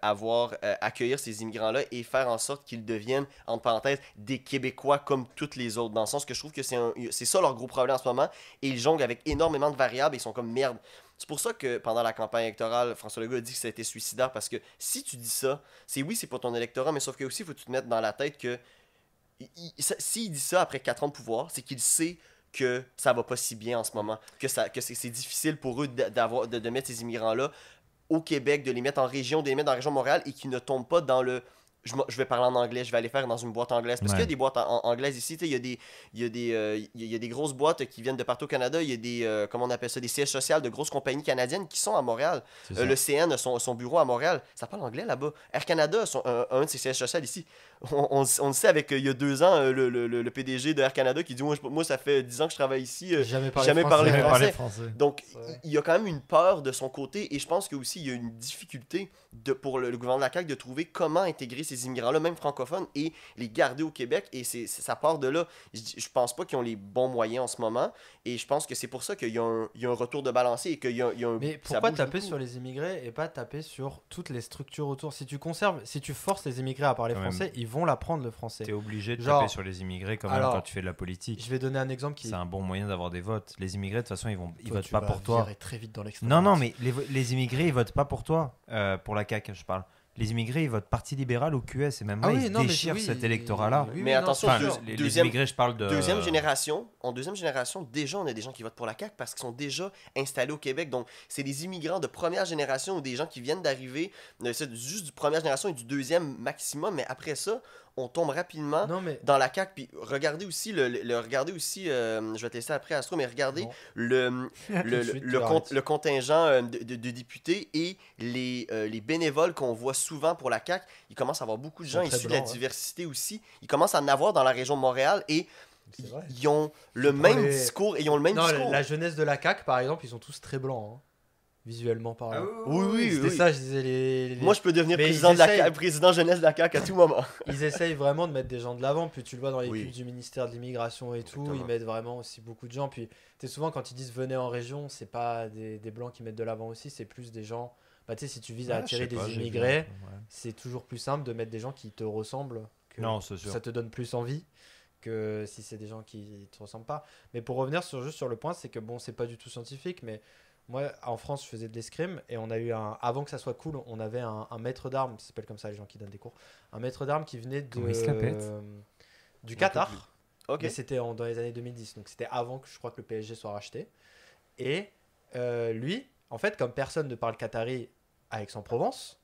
accueillir ces immigrants-là et faire en sorte qu'ils deviennent, entre parenthèses, des Québécois comme toutes les autres. Dans le sens que je trouve que c'est ça leur gros problème en ce moment. Et ils jonglent avec énormément de variables et ils sont comme merde. C'est pour ça que pendant la campagne électorale, François Legault a dit que ça a été suicidaire, parce que si tu dis ça, c'est pour ton électorat, mais sauf que aussi il faut que tu te mettre dans la tête que s'il dit ça après 4 ans de pouvoir, c'est qu'il sait que ça va pas si bien en ce moment, que c'est difficile pour eux de mettre ces immigrants-là au Québec, de les mettre en région, de les mettre dans la région de Montréal, et qu'ils ne tombent pas dans le je vais parler en anglais, je vais aller faire dans une boîte anglaise. Parce qu'il y a des boîtes anglaises ici, il y a des grosses boîtes qui viennent de partout au Canada. Il y a des, comment on appelle ça, des sièges sociaux de grosses compagnies canadiennes qui sont à Montréal. Le CN a son bureau à Montréal. Ça parle anglais là-bas. Air Canada a un de ses sièges sociaux ici. On le sait avec, il y a 2 ans, le PDG de Air Canada qui dit moi ça fait 10 ans que je travaille ici, jamais parlé français. Donc il y a quand même une peur de son côté, et je pense qu'aussi il y a une difficulté pour le gouvernement de la CAQ de trouver comment intégrer ces immigrants-là, même francophones, et les garder au Québec, et ça part de là. Je pense pas qu'ils ont les bons moyens en ce moment, et je pense que c'est pour ça qu'il y a un retour de balancier, et qu'il y a un... Mais pourquoi taper sur les immigrés et pas taper sur toutes les structures autour? Si tu forces les immigrés à parler français, ils vont l'apprendre le français. T'es obligé de taper sur les immigrés quand même, quand tu fais de la politique. Je vais donner un exemple c'est un bon moyen d'avoir des votes. Les immigrés, de toute façon, ils votent pas pour toi. Très vite dans non, mais les immigrés, ils votent pas pour toi. Pour la CAQ, je parle. les immigrés ils votent Parti libéral au QS et même là Ah oui, ils non, mais déchirent oui, cet électorat-là. oui, Mais non, attention, c'est Enfin, sûr. les deuxième- immigrés, je parle de Deuxième génération, déjà, on a des gens qui votent pour la CAQ parce qu'ils sont déjà installés au Québec. Donc, c'est des immigrants de première génération ou des gens qui viennent d'arriver. C'est juste du première génération et du deuxième maximum. Mais après ça, on tombe rapidement Non, mais dans la CAQ. Puis regardez aussi, regardez aussi je vais te laisser après, Astro, mais regardez Bon. le, Tout de suite, tu le arrêtes. contingent de députés et les bénévoles qu'on voit souvent pour la CAQ. Il commence à avoir beaucoup de Ils gens sont très issus de la blancs, ouais. diversité aussi. Il commence à en avoir dans la région de Montréal et c'est vrai. ils ont le Tu même prends les- discours et ils ont le même Non, discours. la jeunesse de la CAQ, par exemple, ils sont tous très blancs, hein, visuellement parlant. Oui, C'était oui. ça, je disais Moi, je peux devenir Mais président, ils essayent. président jeunesse de la CAQ à tout moment. Ils essayent vraiment de mettre des gens de l'avant, puis tu le vois dans les Oui. pubs du ministère de l'immigration et tout, Exactement. ils mettent vraiment aussi beaucoup de gens. Puis tu sais, souvent quand ils disent venez en région, c'est pas des blancs qui mettent de l'avant aussi, c'est plus des gens. Bah, tu sais, si tu vises à attirer des immigrés, c'est toujours plus simple de mettre des gens qui te ressemblent. Que Non, c'est sûr. ça te donne plus envie que si c'est des gens qui te ressemblent pas. Mais pour revenir juste sur le point, c'est que bon, c'est pas du tout scientifique, mais moi en France, je faisais de l'escrime et on a eu avant que ça soit cool, on avait un maître d'armes, ça s'appelle comme ça les gens qui donnent des cours, un maître d'armes qui venait Comment il s'appelle du Qatar. Ok. Mais c'était dans les années 2010, donc c'était avant que je crois que le PSG soit racheté. Et lui, en fait, comme personne ne parle qatari à Aix-en-Provence,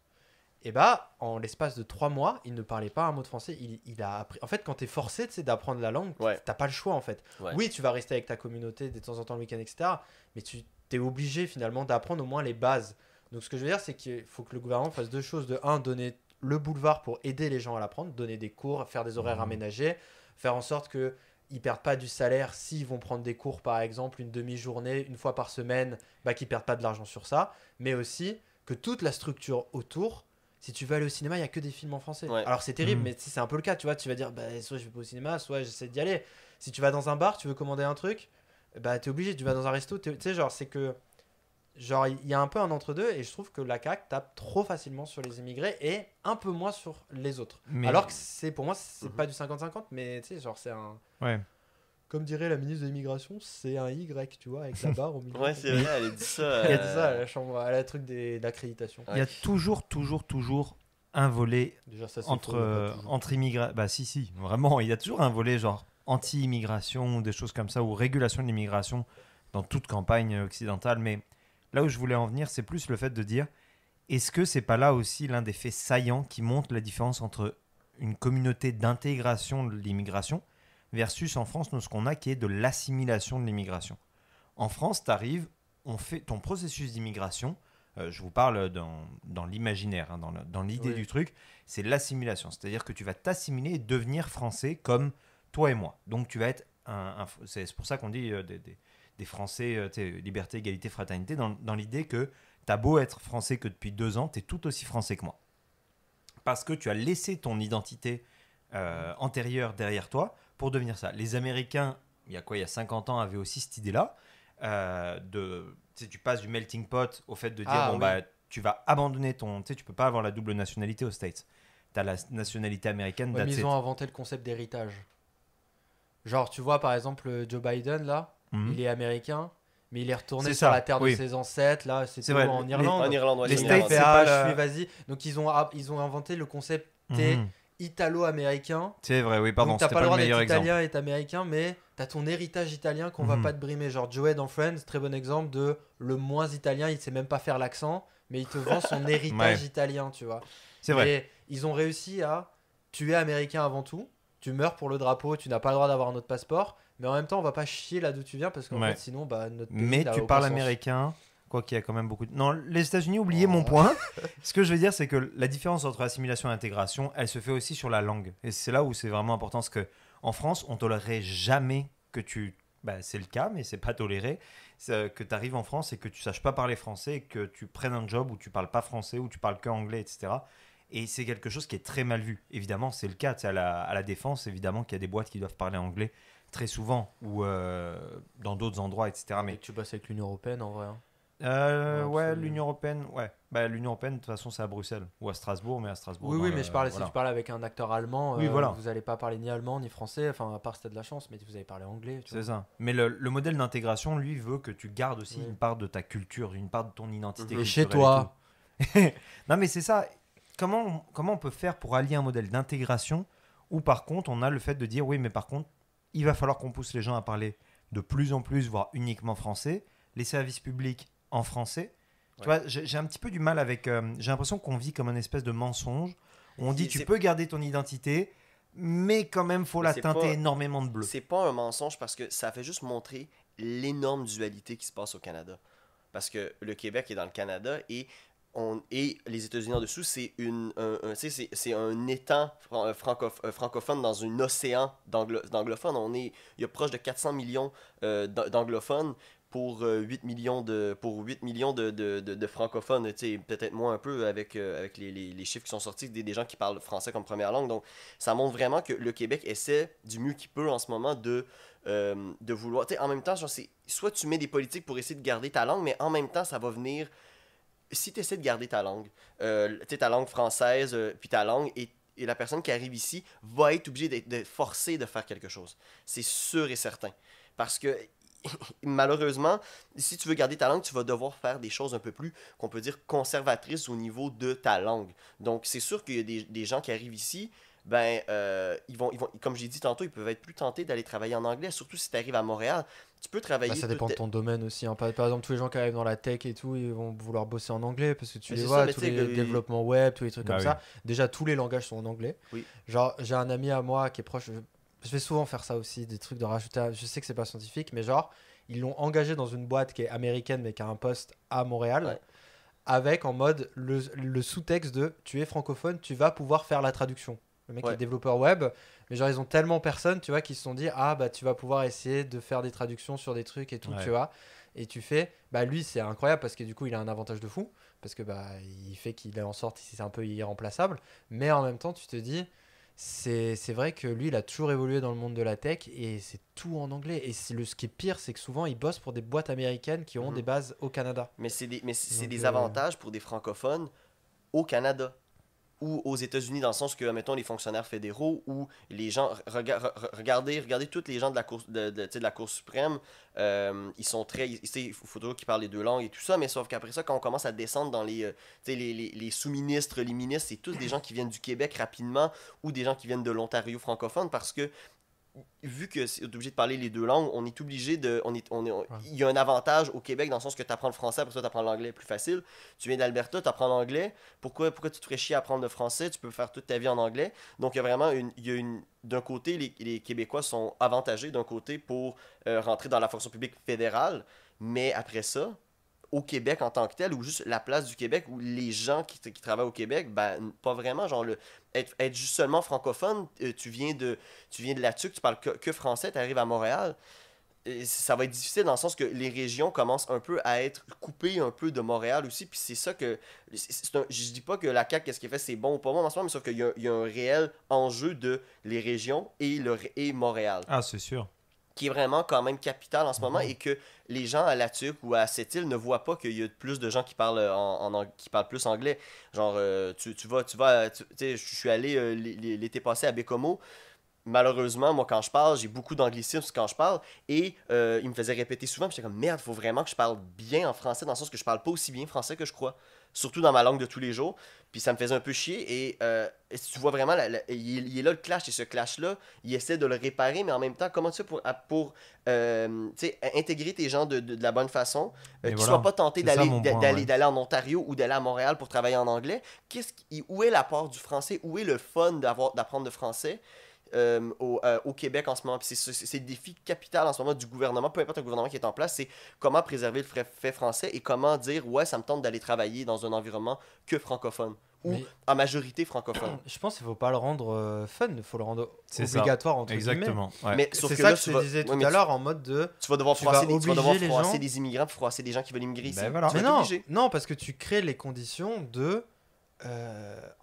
et bah, en l'espace de 3 mois, il ne parlait pas un mot de français. Il a appris. En fait, quand tu es forcé d'apprendre la langue, Ouais. t'as pas le choix en fait. Ouais. Oui, tu vas rester avec ta communauté de temps en temps le week-end, etc. Mais tu es obligé finalement d'apprendre au moins les bases. Donc ce que je veux dire, c'est qu'il faut que le gouvernement fasse deux choses. De un, donner le boulevard pour aider les gens à l'apprendre, donner des cours, faire des horaires aménagés, faire en sorte que ils perdent pas du salaire s'ils vont prendre des cours par exemple une demi-journée, une fois par semaine, bah, qu'ils perdent pas de l'argent sur ça, mais aussi que toute la structure autour, si tu veux aller au cinéma, il y a que des films en français. Ouais. Alors c'est terrible, Mhm. mais tu sais, c'est un peu le cas, tu vois, tu vas dire bah, soit je vais pas au cinéma, soit j'essaie d'y aller. Si tu vas dans un bar, tu veux commander un truc, bah t'es obligé, tu vas dans un resto, tu sais, genre c'est que genre il y a un peu un entre-deux et je trouve que la CAQ tape trop facilement sur les immigrés et un peu moins sur les autres. Mais- Alors que c'est pour moi c'est Mhm. pas du 50-50, mais tu sais, genre c'est un, Ouais. comme dirait la ministre de l'immigration, c'est un Y, tu vois, avec la barre au milieu. Ouais, c'est vrai, elle a dit ça. Il y a dit ça à la chambre, à la truc d'accréditation. Il y a toujours un volet Déjà ça c'est entre, faux, il y a pas toujours. entre immigrants. Bah si, vraiment, il y a toujours un volet genre anti-immigration ou des choses comme ça, ou régulation de l'immigration dans toute campagne occidentale. Mais là où je voulais en venir, c'est plus le fait de dire, est-ce que c'est pas là aussi l'un des faits saillants qui montre la différence entre une communauté d'intégration de l'immigration versus en France, nous, ce qu'on a qui est de l'assimilation de l'immigration. En France, tu arrives, on fait ton processus d'immigration, je vous parle dans l'imaginaire, hein, dans l'idée Oui. du truc, c'est l'assimilation. C'est-à-dire que tu vas t'assimiler et devenir français comme toi et moi. Donc tu vas être c'est pour ça qu'on dit des Français, tu sais, liberté, égalité, fraternité, dans l'idée que tu as beau être français que depuis 2 ans, tu es tout aussi français que moi. Parce que tu as laissé ton identité antérieure derrière toi pour devenir ça. Les Américains, il y a 50 ans, avaient aussi cette idée-là. Tu sais, tu passes du melting pot au fait de dire Ah, bon oui. bah tu vas abandonner ton, tu sais, tu peux pas avoir la double nationalité aux States. Tu as la nationalité américaine, Ouais, mais that's ils it. ont inventé le concept d'héritage. Genre, tu vois, par exemple, Joe Biden, là, Mhm. il est américain, mais il est retourné C'est sur ça, la terre oui. de ses ancêtres, là, c'était C'est vrai, en les- Irlande. En Irlande, ouais, Les c'est Il a States, fait, c'est ah, pas je la- suis, vas-y. Donc, ils ont inventé le concept Mhm. italo-américain. C'est vrai, oui, pardon, Donc, t'as c'était pas pas le le droit meilleur d'être exemple. italien et américain, mais t'as ton héritage italien qu'on va Mhm. pas te brimer. Genre, Joey dans Friends, très bon exemple de le moins italien, il sait même pas faire l'accent, mais il te vend son héritage Ouais. italien, tu vois. C'est vrai. Et ils ont réussi à. Tu es américain avant tout, tu meurs pour le drapeau, tu n'as pas le droit d'avoir un autre passeport, mais en même temps, on va pas chier là d'où tu viens parce qu'en Ouais. fait, sinon, bah, notre pays. Mais il a tu aucun parles sens. américain, quoi qu'il y a quand même beaucoup de... Non, les États-Unis, oubliez Oh. mon point. Ce que je veux dire, c'est que la différence entre assimilation et intégration, elle se fait aussi sur la langue. Et c'est là où c'est vraiment important, parce que en France, on tolérerait jamais que tu... Bah, c'est le cas, mais c'est pas toléré, que tu arrives en France et que tu saches pas parler français, et que tu prennes un job où tu parles pas français, où tu parles que anglais, etc. Et c'est quelque chose qui est très mal vu. Évidemment, c'est le cas. Tu sais, à la Défense, évidemment qu'il y a des boîtes qui doivent parler anglais très souvent, ou dans d'autres endroits, etc. Mais tu bosses avec l'Union Européenne en vrai. Hein. Ouais, c'est- l'Union Européenne, ouais. Bah, l'Union Européenne, de toute façon, c'est à Bruxelles ou à Strasbourg, mais à Strasbourg. Oui, dans oui, le- mais je parlais, voilà. si tu parles avec un acteur allemand, Oui, voilà. vous allez pas parler ni allemand ni français, enfin, à part si t'as de la chance, mais vous allez parler anglais. Tu C'est vois. ça. Mais le modèle d'intégration, lui, veut que tu gardes aussi Oui. une part de ta culture, une part de ton identité. Mhm. Et chez culturelle toi. et tout. Non, mais c'est ça. comment on peut faire pour allier un modèle d'intégration où par contre on a le fait de dire oui mais par contre il va falloir qu'on pousse les gens à parler de plus en plus voire uniquement français, les services publics en français. Tu vois, j'ai un petit peu du mal avec j'ai l'impression qu'on vit comme une espèce de mensonge où on dit tu peux garder ton identité mais quand même faut la teinter énormément de bleu. C'est pas un mensonge parce que ça fait juste montrer l'énorme dualité qui se passe au Canada. Parce que le Québec est dans le Canada et les États-Unis en dessous, c'est un étang francophone dans un océan d'anglophones. Il y a proche de 400 millions d'anglophones pour 8 millions de francophones, peut-être moins un peu avec les chiffres qui sont sortis, des gens qui parlent français comme première langue. Donc, ça montre vraiment que le Québec essaie du mieux qu'il peut en ce moment de vouloir... En même temps, genre, soit tu mets des politiques pour essayer de garder ta langue, mais en même temps, ça va venir... Si tu essaies de garder ta langue française, puis ta langue, et la personne qui arrive ici va être obligée d'être forcée de faire quelque chose. C'est sûr et certain. Parce que malheureusement, si tu veux garder ta langue, tu vas devoir faire des choses un peu plus, qu'on peut dire, conservatrices au niveau de ta langue. Donc, c'est sûr qu'il y a des gens qui arrivent ici, ils vont, comme j'ai dit tantôt, ils peuvent être plus tentés d'aller travailler en anglais, surtout si tu arrives à Montréal. Tu peux travailler... ça dépend de ton domaine aussi. Hein. Par exemple, tous les gens qui arrivent dans la tech et tout, ils vont vouloir bosser en anglais parce que tu les vois, tous les développements web, tous les trucs comme ça. Déjà, tous les langages sont en anglais. Oui. Genre, j'ai un ami à moi qui est proche... Je vais souvent faire ça aussi, des trucs de rajouter... Je sais que c'est pas scientifique, mais genre, ils l'ont engagé dans une boîte qui est américaine mais qui a un poste à Montréal, avec en mode le sous-texte de « tu es francophone, tu vas pouvoir faire la traduction ». Le mec est développeur web, mais genre ils ont tellement personne, tu vois, qui se sont dit ah bah tu vas pouvoir essayer de faire des traductions sur des trucs et tout, tu vois. Et tu fais, bah lui c'est incroyable parce que du coup il a un avantage de fou, parce que bah il fait qu'il est en sorte, c'est un peu irremplaçable, mais en même temps tu te dis, c'est vrai que lui il a toujours évolué dans le monde de la tech et c'est tout en anglais. Et ce qui est pire, c'est que souvent il bosse pour des boîtes américaines qui ont des bases au Canada. Mais c'est des avantages pour des francophones au Canada ou aux États-Unis, dans le sens que, mettons, les fonctionnaires fédéraux ou les gens, regardez toutes les gens de la Cour suprême, ils sont très, il faut toujours qu'ils parlent les deux langues et tout ça, mais sauf qu'après ça, quand on commence à descendre dans les sous-ministres, les ministres, c'est tous des gens qui viennent du Québec rapidement ou des gens qui viennent de l'Ontario francophone, parce que vu que c'est obligé de parler les deux langues, on est obligé de... Il y a un avantage au Québec dans le sens que tu apprends le français, après ça tu apprends l'anglais plus facile. Tu viens d'Alberta, tu apprends l'anglais. Pourquoi tu te ferais chier à apprendre le français? Tu peux faire toute ta vie en anglais. Donc il y a vraiment d'un côté, les Québécois sont avantagés d'un côté pour rentrer dans la fonction publique fédérale, mais après ça, au Québec en tant que tel, ou juste la place du Québec, ou les gens qui travaillent au Québec, pas vraiment, genre être juste seulement francophone, tu viens de la TUC, tu parles que français, tu arrives à Montréal, ça va être difficile dans le sens que les régions commencent un peu à être coupées un peu de Montréal aussi, puis c'est ça que, je dis pas que la CAQ, qu'est-ce qu'elle fait, c'est bon ou pas bon en ce moment, mais sauf qu'il y a un réel enjeu de les régions et Montréal. Ah, c'est sûr. Qui est vraiment quand même capital en ce moment, et que les gens à la TUC ou à cette île ne voient pas qu'il y a plus de gens qui parlent qui parlent plus anglais. Genre, tu sais, je suis allé l'été passé à Bécomo. Malheureusement, moi, quand je parle, j'ai beaucoup d'anglicisme quand je parle, et il me faisait répéter souvent, puis j'étais comme merde, faut vraiment que je parle bien en français, dans le sens que je parle pas aussi bien français que je crois, surtout dans ma langue de tous les jours. Puis ça me faisait un peu chier, et tu vois vraiment, il est là le clash, et ce clash-là, il essaie de le réparer, mais en même temps, comment tu fais pour intégrer tes gens de la bonne façon, qu'ils soient pas tentés d'aller en Ontario ou d'aller à Montréal pour travailler en anglais. Où est l'apport du français? Où est le fun d'apprendre le français? Au Québec en ce moment. Puis c'est le défi capital en ce moment du gouvernement, peu importe le gouvernement qui est en place, c'est comment préserver le fait français et comment dire ouais, ça me tente d'aller travailler dans un environnement que francophone ou en majorité francophone. Je pense qu'il ne faut pas le rendre fun, il faut le rendre obligatoire entre Exactement. guillemets. Mais c'est ça que je te disais tout à l'heure en mode de tu vas devoir froisser des immigrants pour froisser des gens qui veulent immigrer ici. Voilà. Mais non, parce que tu crées les conditions de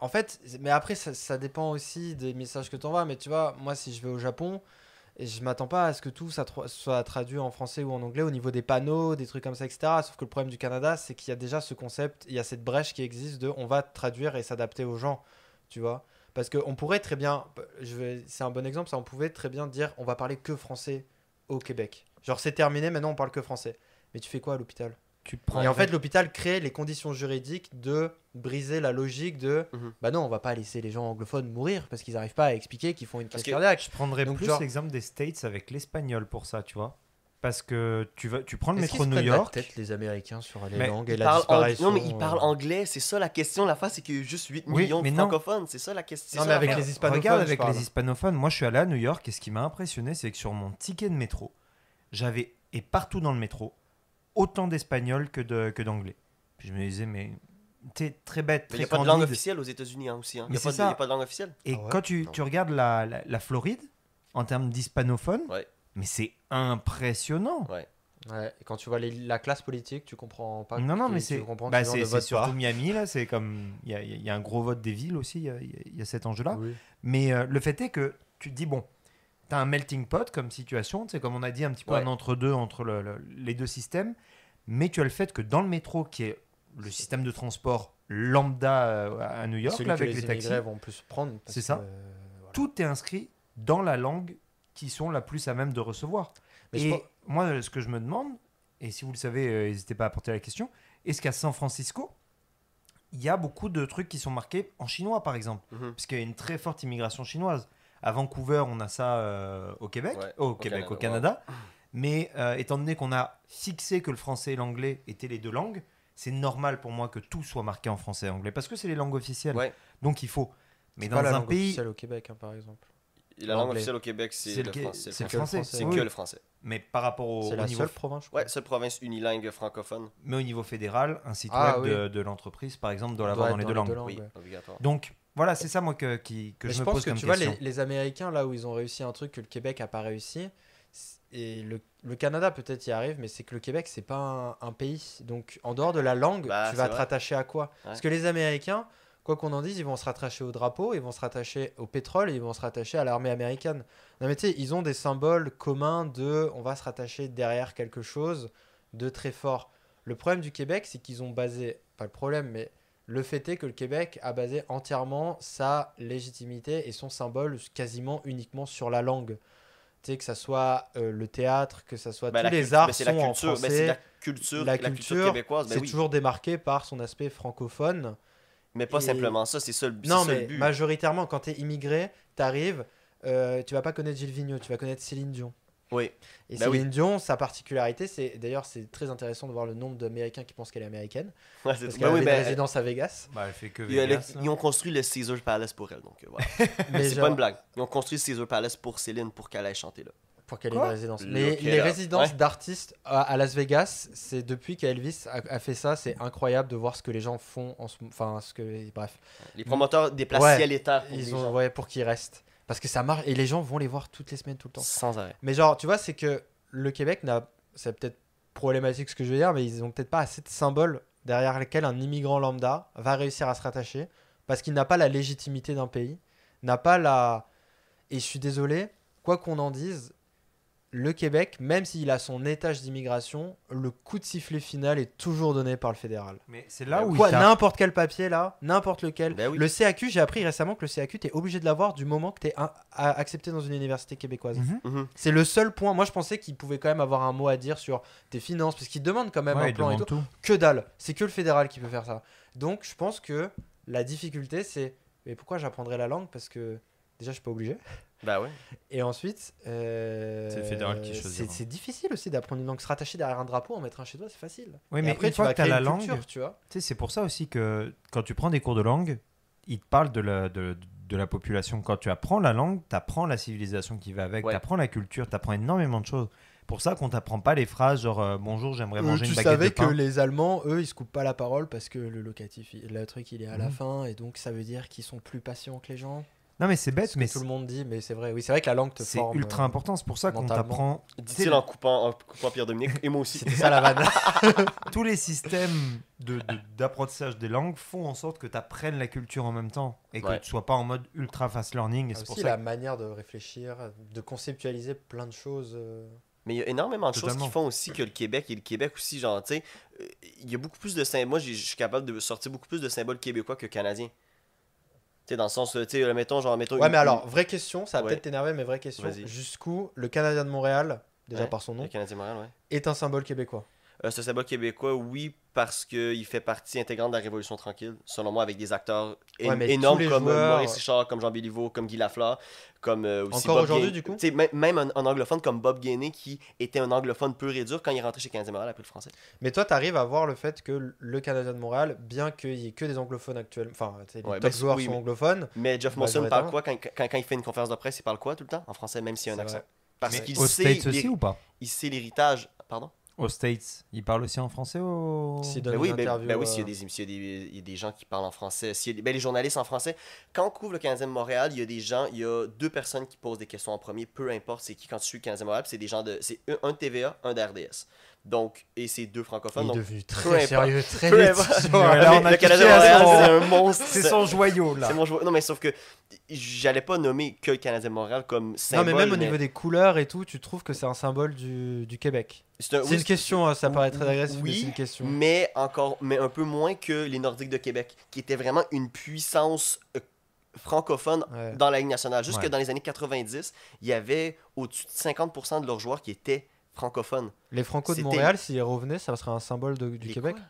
en fait, mais après ça dépend aussi des messages que tu envoies. Mais tu vois, moi si je vais au Japon, et je m'attends pas à ce que tout ça soit traduit en français ou en anglais au niveau des panneaux, des trucs comme ça, etc. Sauf que le problème du Canada, c'est qu'il y a déjà ce concept, il y a cette brèche qui existe de on va traduire et s'adapter aux gens, tu vois. Parce qu'on pourrait très bien, c'est un bon exemple, ça, on pouvait très bien dire on va parler que français au Québec. Genre c'est terminé, maintenant on parle que français. Mais tu fais quoi à l'hôpital ? tu prends. Et en fait, l'hôpital crée les conditions juridiques de briser la logique de bah non, on va pas laisser les gens anglophones mourir parce qu'ils n'arrivent pas à expliquer qu'ils font une crise cardiaque. Je prendrais Donc, plus genre- l'exemple des States avec l'espagnol pour ça, tu vois. Parce que tu prends le Est-ce qu'ils métro se New prennent la York. tête, les Américains, sur les Mais langues et Ils la parlent disparition. Non, mais ils parlent anglais, c'est ça la question. La face, c'est qu'il y a juste 8 Oui, millions de mais non. francophones. C'est ça la question. Non, mais avec les hispanophones, Regarde je avec parle. les hispanophones. Moi, je suis allé à New York et ce qui m'a impressionné, c'est que sur mon ticket de métro, j'avais, et partout dans le métro, autant d'espagnol que d'anglais. Puis je me disais, mais t'es très bête, Il très n'y a pas de langue candide. officielle aux États-Unis aussi. Il Mais n'y c'est a ça. pas de langue officielle. Et Ah ouais quand tu Non. regardes la Floride, en termes d'hispanophones, Ouais. mais c'est impressionnant. Ouais. Ouais, et quand tu vois la classe politique, tu comprends pas. Non, mais tu c'est comprends que bah, les gens ne c'est votent surtout pas. Miami, là, c'est comme. Il y a un gros vote des villes aussi, il y a cet enjeu-là. Oui. Mais le fait est que tu te dis, bon, tu as un melting pot comme situation, c'est comme on a dit, un petit peu Ouais. un entre-deux entre les deux systèmes, mais tu as le fait que dans le métro, qui est le système de transport lambda à New York, Celui là, que avec les les taxis, immigrés vont plus prendre. parce C'est que, ça. voilà. tout est inscrit dans la langue qui sont la plus à même de recevoir. Mais je Et pense- moi, ce que je me demande, et si vous le savez, n'hésitez pas à apporter la question, est-ce qu'à San Francisco, il y a beaucoup de trucs qui sont marqués en chinois, par exemple, Mhm. parce qu'il y a une très forte immigration chinoise. À Vancouver, on a ça au Québec, Ouais, au Québec, au Canada. Mais étant donné qu'on a fixé que le français et l'anglais étaient les deux langues, c'est normal pour moi que tout soit marqué en français et anglais, parce que c'est les langues officielles. Ouais. Donc il faut. Mais C'est dans pas la un langue pays, officielle au Québec, hein, par exemple. Et la langue L'anglais. officielle au Québec, c'est le français. c'est le que le français. français. C'est Oui. que le français. Mais par rapport au, C'est au la niveau seule province, je crois. Ouais, seule province unilingue francophone. mais au niveau fédéral, un site Ah, web oui. de l'entreprise, par exemple, doit Doit l'avoir être dans les deux langues. Oui, ouais. obligatoire. Donc, voilà, c'est ça, moi, que Mais je je me pense pose que comme tu vois, question. les Américains, là où ils ont réussi un truc que le Québec a pas réussi, et le Canada peut-être y arrive, mais c'est que le Québec, c'est pas un pays. Donc, en dehors de la langue, Bah, tu vas c'est te vrai. rattacher à quoi? Parce que les Américains, quoi qu'on en dise, ils vont se rattacher au drapeau, ils vont se rattacher au pétrole, et ils vont se rattacher à l'armée américaine. Non, mais tu sais, ils ont des symboles communs de on va se rattacher derrière quelque chose de très fort. Le problème du Québec, c'est qu'ils ont basé, pas le problème, mais le fait est que le Québec a basé entièrement sa légitimité et son symbole quasiment uniquement sur la langue. Tu sais, que ça soit le théâtre, que ça soit Ben, tous la les culture- arts ben, c'est sont la en culture, ben, c'est français. la culture culture, québécoise, ben c'est oui. toujours démarqué par son aspect francophone. Mais pas et- simplement ça, c'est ça le Non, c'est ça le mais but. majoritairement, quand tu es immigré, tu arrives, tu vas pas connaître Gilles Vigneault, tu vas connaître Céline Dion. Oui. Et Ben oui. Céline Dion, sa particularité, c'est d'ailleurs c'est très intéressant de voir le nombre d'Américains qui pensent qu'elle est américaine, Ouais, c'est parce ben qu'elle oui, avait une ben, résidence à Vegas. Bah, elle fait que ils, Vegas, là. ils ont construit le Caesar Palace pour elle, donc voilà. Mais C'est genre, pas une blague. Ils ont construit le Caesar Palace pour Céline pour qu'elle aille chanter là. pour qu'elle ait Quoi une résidence. Look Mais it les up. résidences Ouais. d'artistes à Las Vegas, c'est depuis qu'Elvis a fait ça, c'est incroyable de voir ce que les gens font, enfin ce que, bref, Les promoteurs déplacent Ouais. ciel et terre pour les ils ont, gens. ouais, pour qu'ils restent, parce que ça marche et les gens vont les voir toutes les semaines, tout le temps. Sans arrêt. Mais genre, tu vois, c'est que le Québec n'a, c'est peut-être problématique ce que je veux dire, mais ils ont peut-être pas assez de symboles derrière lesquels un immigrant lambda va réussir à se rattacher, parce qu'il n'a pas la légitimité d'un pays, n'a pas la... Et je suis désolé, quoi qu'on en dise, le Québec, même s'il a son étage d'immigration, le coup de sifflet final est toujours donné par le fédéral. Mais c'est là où Quoi, il tape. n'importe quel papier là, n'importe lequel. Ben oui. Le CAQ, j'ai appris récemment que le CAQ, tu es obligé de l'avoir du moment que tu es accepté dans une université québécoise. Mhm. Mhm. C'est le seul point. Moi, je pensais qu'il pouvait quand même avoir un mot à dire sur tes finances, parce qu'il demande quand même Ouais, un il plan et demande tout. tout. Que dalle. C'est que le fédéral qui peut faire ça. Donc, je pense que la difficulté, c'est mais pourquoi j'apprendrais la langue? Parce que déjà, je suis pas obligé. Ben oui. Et ensuite, C'est le fédéral qui choisira. C'est difficile aussi d'apprendre une langue. Se rattacher derrière un drapeau, en mettre un chez toi, c'est facile. Oui, Et mais après, une tu fois vas que t'as créer la une langue, culture, tu vois. tu sais, c'est pour ça aussi que quand tu prends des cours de langue, ils te parlent de la population. Quand tu apprends la langue, tu apprends la civilisation qui va avec, Ouais. tu apprends la culture, tu apprends énormément de choses. Pour ça qu'on t'apprend pas les phrases genre bonjour, j'aimerais manger Tu une baguette de savais que pain. les Allemands, eux, ils se coupent pas la parole parce que le locatif, le truc, il est à la Mhm. fin, et donc ça veut dire qu'ils sont plus patients que les gens. Non, mais c'est C'est bête, ce mais que tout le monde dit, mais c'est vrai. Oui, c'est vrai que la langue te c'est forme. ultra important. C'est pour ça qu'on mentalement. t'apprend Dit-il en coupant Pierre-Dominique et moi aussi. C'était ça la vanne. tous les systèmes d'apprentissage des langues font en sorte que tu apprennes la culture en même temps et que Ouais. tu sois pas en mode ultra fast learning. Et c'est pour Aussi ça la manière de réfléchir, de conceptualiser plein de choses. Mais il y a énormément de choses Totalement. qui font aussi que le Québec et le Québec aussi, genre, tu sais, il y a beaucoup plus de symboles. Moi, je suis capable de sortir beaucoup plus de symboles québécois que canadiens. Tu sais, dans le sens, tu sais, mettons, Ouais, mais alors, vraie question, ça va Ouais. peut-être t'énerver, mais vraie question. Vas-y. Jusqu'où le Canadien de Montréal, déjà Ouais, par son nom, le Canadien Montréal, ouais. est un symbole québécois? Ce symbole québécois, oui, parce qu'il fait partie intégrante de la Révolution tranquille, selon moi, avec des acteurs Ouais, mais énormes tous les comme joueurs- Maurice Richard, comme Jean Béliveau, comme Guy Lafleur, comme aussi Encore Bob aujourd'hui, Gainey. du coup? Tu sais, même un anglophone comme Bob Gainey, qui était un anglophone pur et dur quand il est rentré chez Canadien Montréal après le français. Mais toi, t'arrives à voir le fait que le Canadien de Montréal, bien qu'il y ait que des anglophones actuellement, enfin, tu sais, les Ouais, top ben, joueurs oui, sont mais- anglophones. Mais Jeff Molson Majoritairement. parle quoi quand il fait une conférence de presse? Il parle quoi tout le temps? En français, même s'il y a un C'est accent. vrai. Parce Mais qu'il Aux sait, States aussi ou pas? il sait l'héritage. Pardon? Aux States, ils parlent aussi en français au... S'il Ben donne oui, une interview, ben oui, il y a des gens qui parlent en français, les journalistes en français, quand on couvre le Canadien de Montréal, il y a deux personnes qui posent des questions en premier, peu importe c'est qui quand tu suis le Canadien de Montréal, puis c'est des gens c'est un de TVA, un d'RDS. Donc, et c'est deux il francophones. est donc, devenu peu très importe. sérieux, très Peu vite. importe. Ouais, là, on a le Canadien de touché à Montréal, son- c'est un monstre. C'est son joyau, là. C'est mon joueur. Non, mais sauf que j'allais pas nommer que le Canadien de Montréal comme Non, symbole. mais même au niveau des couleurs et tout, tu trouves que c'est un symbole du Québec. C'est C'est une question, hein, ça paraît très agressif, mais oui, c'est une question. mais un peu moins que les Nordiques de Québec, qui étaient vraiment une puissance francophone Ouais. dans la Ligue nationale. Jusque Ouais. dans les années 90, il y avait au-dessus de 50% de leurs joueurs qui étaient francophones. Les Franco de C'était- Montréal, s'ils revenaient, ça serait un symbole du Les Québec. quoi?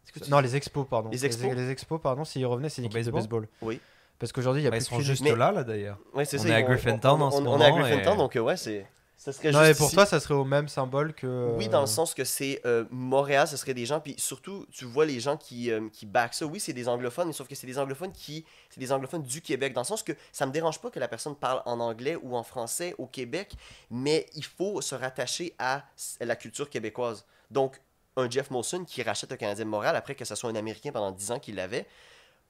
Est-ce que tu- Non, les expos, pardon. Les expos? Les expos, pardon, s'ils revenaient, c'est Au l'équipe de baseball. baseball. Oui. Parce qu'aujourd'hui, il y a Bah, ils plus sont qu'une juste Mais- là d'ailleurs. Ouais, c'est On ça. est à ils vont- Griffintown en ce On est moment, à Griffintown, et- donc ouais, ça serait Non, juste et pour ici. toi, ça serait au même symbole que. Oui, dans le sens que c'est Montréal, ce serait des gens, puis surtout, tu vois les gens qui backent ça. Oui, c'est des anglophones, mais sauf que c'est des anglophones c'est des anglophones du Québec, dans le sens que ça me dérange pas que la personne parle en anglais ou en français au Québec, mais il faut se rattacher à la culture québécoise. Donc, un Jeff Molson qui rachète le Canadien de Montréal après que ce soit un Américain pendant 10 ans qu'il l'avait.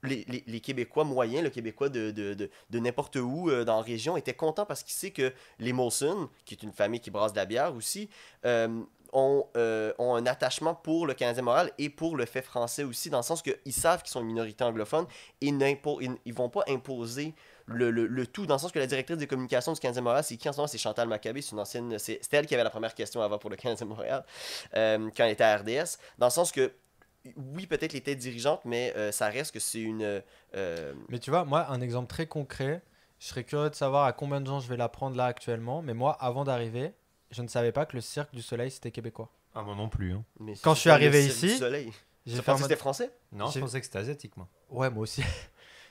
Les Québécois moyens, le Québécois de n'importe où dans la région, étaient contents parce qu'il sait que les Molson, qui est une famille qui brasse de la bière aussi, ont un attachement pour le Canadien Montréal et pour le fait français aussi, dans le sens qu'ils savent qu'ils sont une minorité anglophone et ils vont pas imposer le tout, dans le sens que la directrice des communications du Canadien Montréal, c'est qui en ce moment? C'est Chantal Maccabé, c'est une ancienne. C'est elle qui avait la première question avant pour le Canadien Montréal, quand elle était à RDS, dans le sens que oui, peut-être les têtes dirigeantes, mais ça reste que c'est une. Mais tu vois, moi, un exemple très concret, je serais curieux de savoir à combien de gens je vais l'apprendre là actuellement. Mais moi, avant d'arriver, je ne savais pas que le Cirque du Soleil c'était québécois. Ah, moi non plus. Hein. mais Quand c'est je suis pas arrivé le Cirque du ici, Soleil. J'ai Tu fait pensais en que mode- c'était français? Non, je J'ai- pensais que c'était asiatique, moi. Ouais, moi aussi.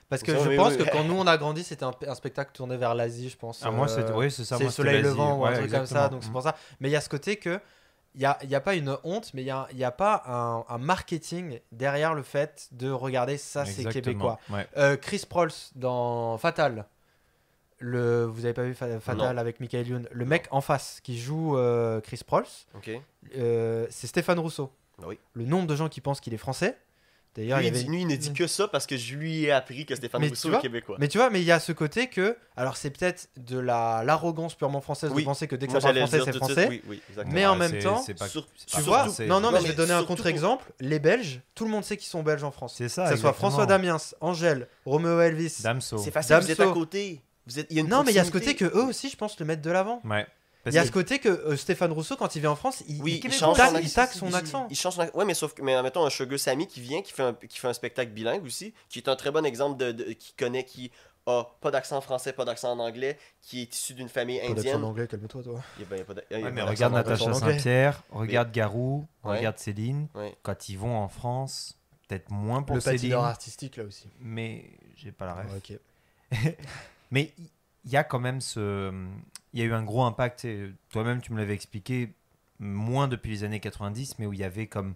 Parce que Non, je mais pense oui. que quand nous on a grandi, c'était un spectacle tourné vers l'Asie, je pense. Ah, moi, c'est oui, c'est ça. C'est moi, Soleil c'était Levant l'Asie. ou un Ouais, truc comme ça, exactement. donc c'est pour ça. Mais il y a ce côté que il y a pas une honte, mais il y a pas un marketing derrière le fait de regarder ça, c'est Exactement. québécois. Ouais. Chris Prols dans Fatal. Vous avez pas vu Fatal Non. avec Michael Youn? Le mec en face qui joue Chris Prols, Ok. c'est Stéphane Rousseau. Ah oui. Le nombre de gens qui pensent qu'il est français. D'ailleurs, Lui, il y avait lui, il ne dit que ça parce que je lui ai appris que Stéphane Mais tu Rousseau vois, est québécois. Mais tu vois, mais il y a ce côté que, alors c'est peut-être de l'arrogance purement française Oui. de penser que dès que Moi, ça parle j'allais français, dire c'est tout de français. suite, oui, exactement. Mais en Ouais, même c'est- temps, c'est pas- sur- c'est Tu pas vois, français. non, mais Non, je vais mais donner un surtout contre-exemple. Les Belges, tout le monde sait qu'ils sont belges en France. C'est ça. Que ce soit exactement. François Damiens, Angèle, Roméo Elvis. Damso. C'est facile, vous êtes à Damso. côté. Il y a une Non, mais il y a ce côté proximité. que eux aussi, je pense, le mettent de l'avant. Ouais. Il y a ce côté que Stéphane Rousseau, quand il vient en France, Oui, il change taxe- son il taxe son accent. Il change son accent. Ouais, mais sauf que, mais mettons un Sugar Sammy qui vient, qui fait un spectacle bilingue aussi, qui est un très bon exemple qui a pas d'accent français, pas d'accent en anglais, qui est issu d'une famille Pas d'accent indienne. en anglais, calme-toi, toi. Il y a pas- il y a pas Ouais, mais d'accent regarde en anglais. Natacha anglais. Saint-Pierre, regarde Garou, Ouais. regarde Céline. Ouais. Quand ils vont en France, peut-être moins pour Le Céline, patineur artistique, là aussi. mais j'ai pas la ref. Ok. Mais il y a quand même il y a eu un gros impact. Toi-même, tu me l'avais expliqué, moins depuis les années 90, mais où il y avait comme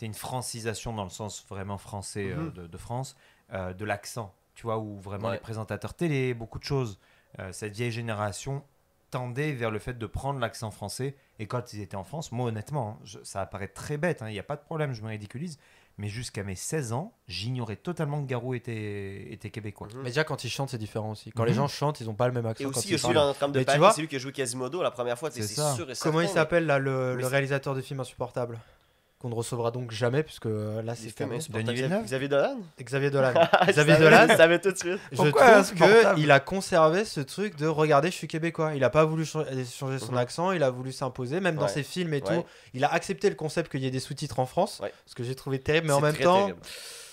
une francisation dans le sens vraiment français de France, de l'accent. Tu vois, où vraiment Ouais. les présentateurs télé, beaucoup de choses, cette vieille génération tendait vers le fait de prendre l'accent français. Et quand ils étaient en France, moi honnêtement, ça apparaît très bête, il n'y a pas de problème, je me ridiculise. Mais jusqu'à mes 16 ans, j'ignorais totalement que Garou était québécois. Mhm. Mais déjà, quand ils chantent, c'est différent aussi. Quand les Mhm. gens chantent, ils ont pas le même accent. Et quand aussi, il y ils a celui parlent. dans Notre-Dame de Mais tu Paris, vois- c'est lui qui a joué Quasimodo la première fois, c'est C'est ça. sûr et certain. Comment il mais- s'appelle là, le mais c'est- réalisateur de film insupportable qu'on ne recevra donc jamais, puisque là Les c'est films fermé. insupportables. Denis Villeneuve Xavier Dolan? Xavier Dolan. Je Xavier savais- Dolan, Je savais tout de suite. je Pourquoi trouve insupportable qu'il a conservé ce truc de regarder, je suis québécois. Il a pas voulu changer son Mhm. accent, il a voulu s'imposer, même dans Ouais. ses films et Ouais. tout. Il a accepté le concept qu'il y ait des sous-titres en France, Ouais. ce que j'ai trouvé terrible, mais en C'est même très temps, terrible.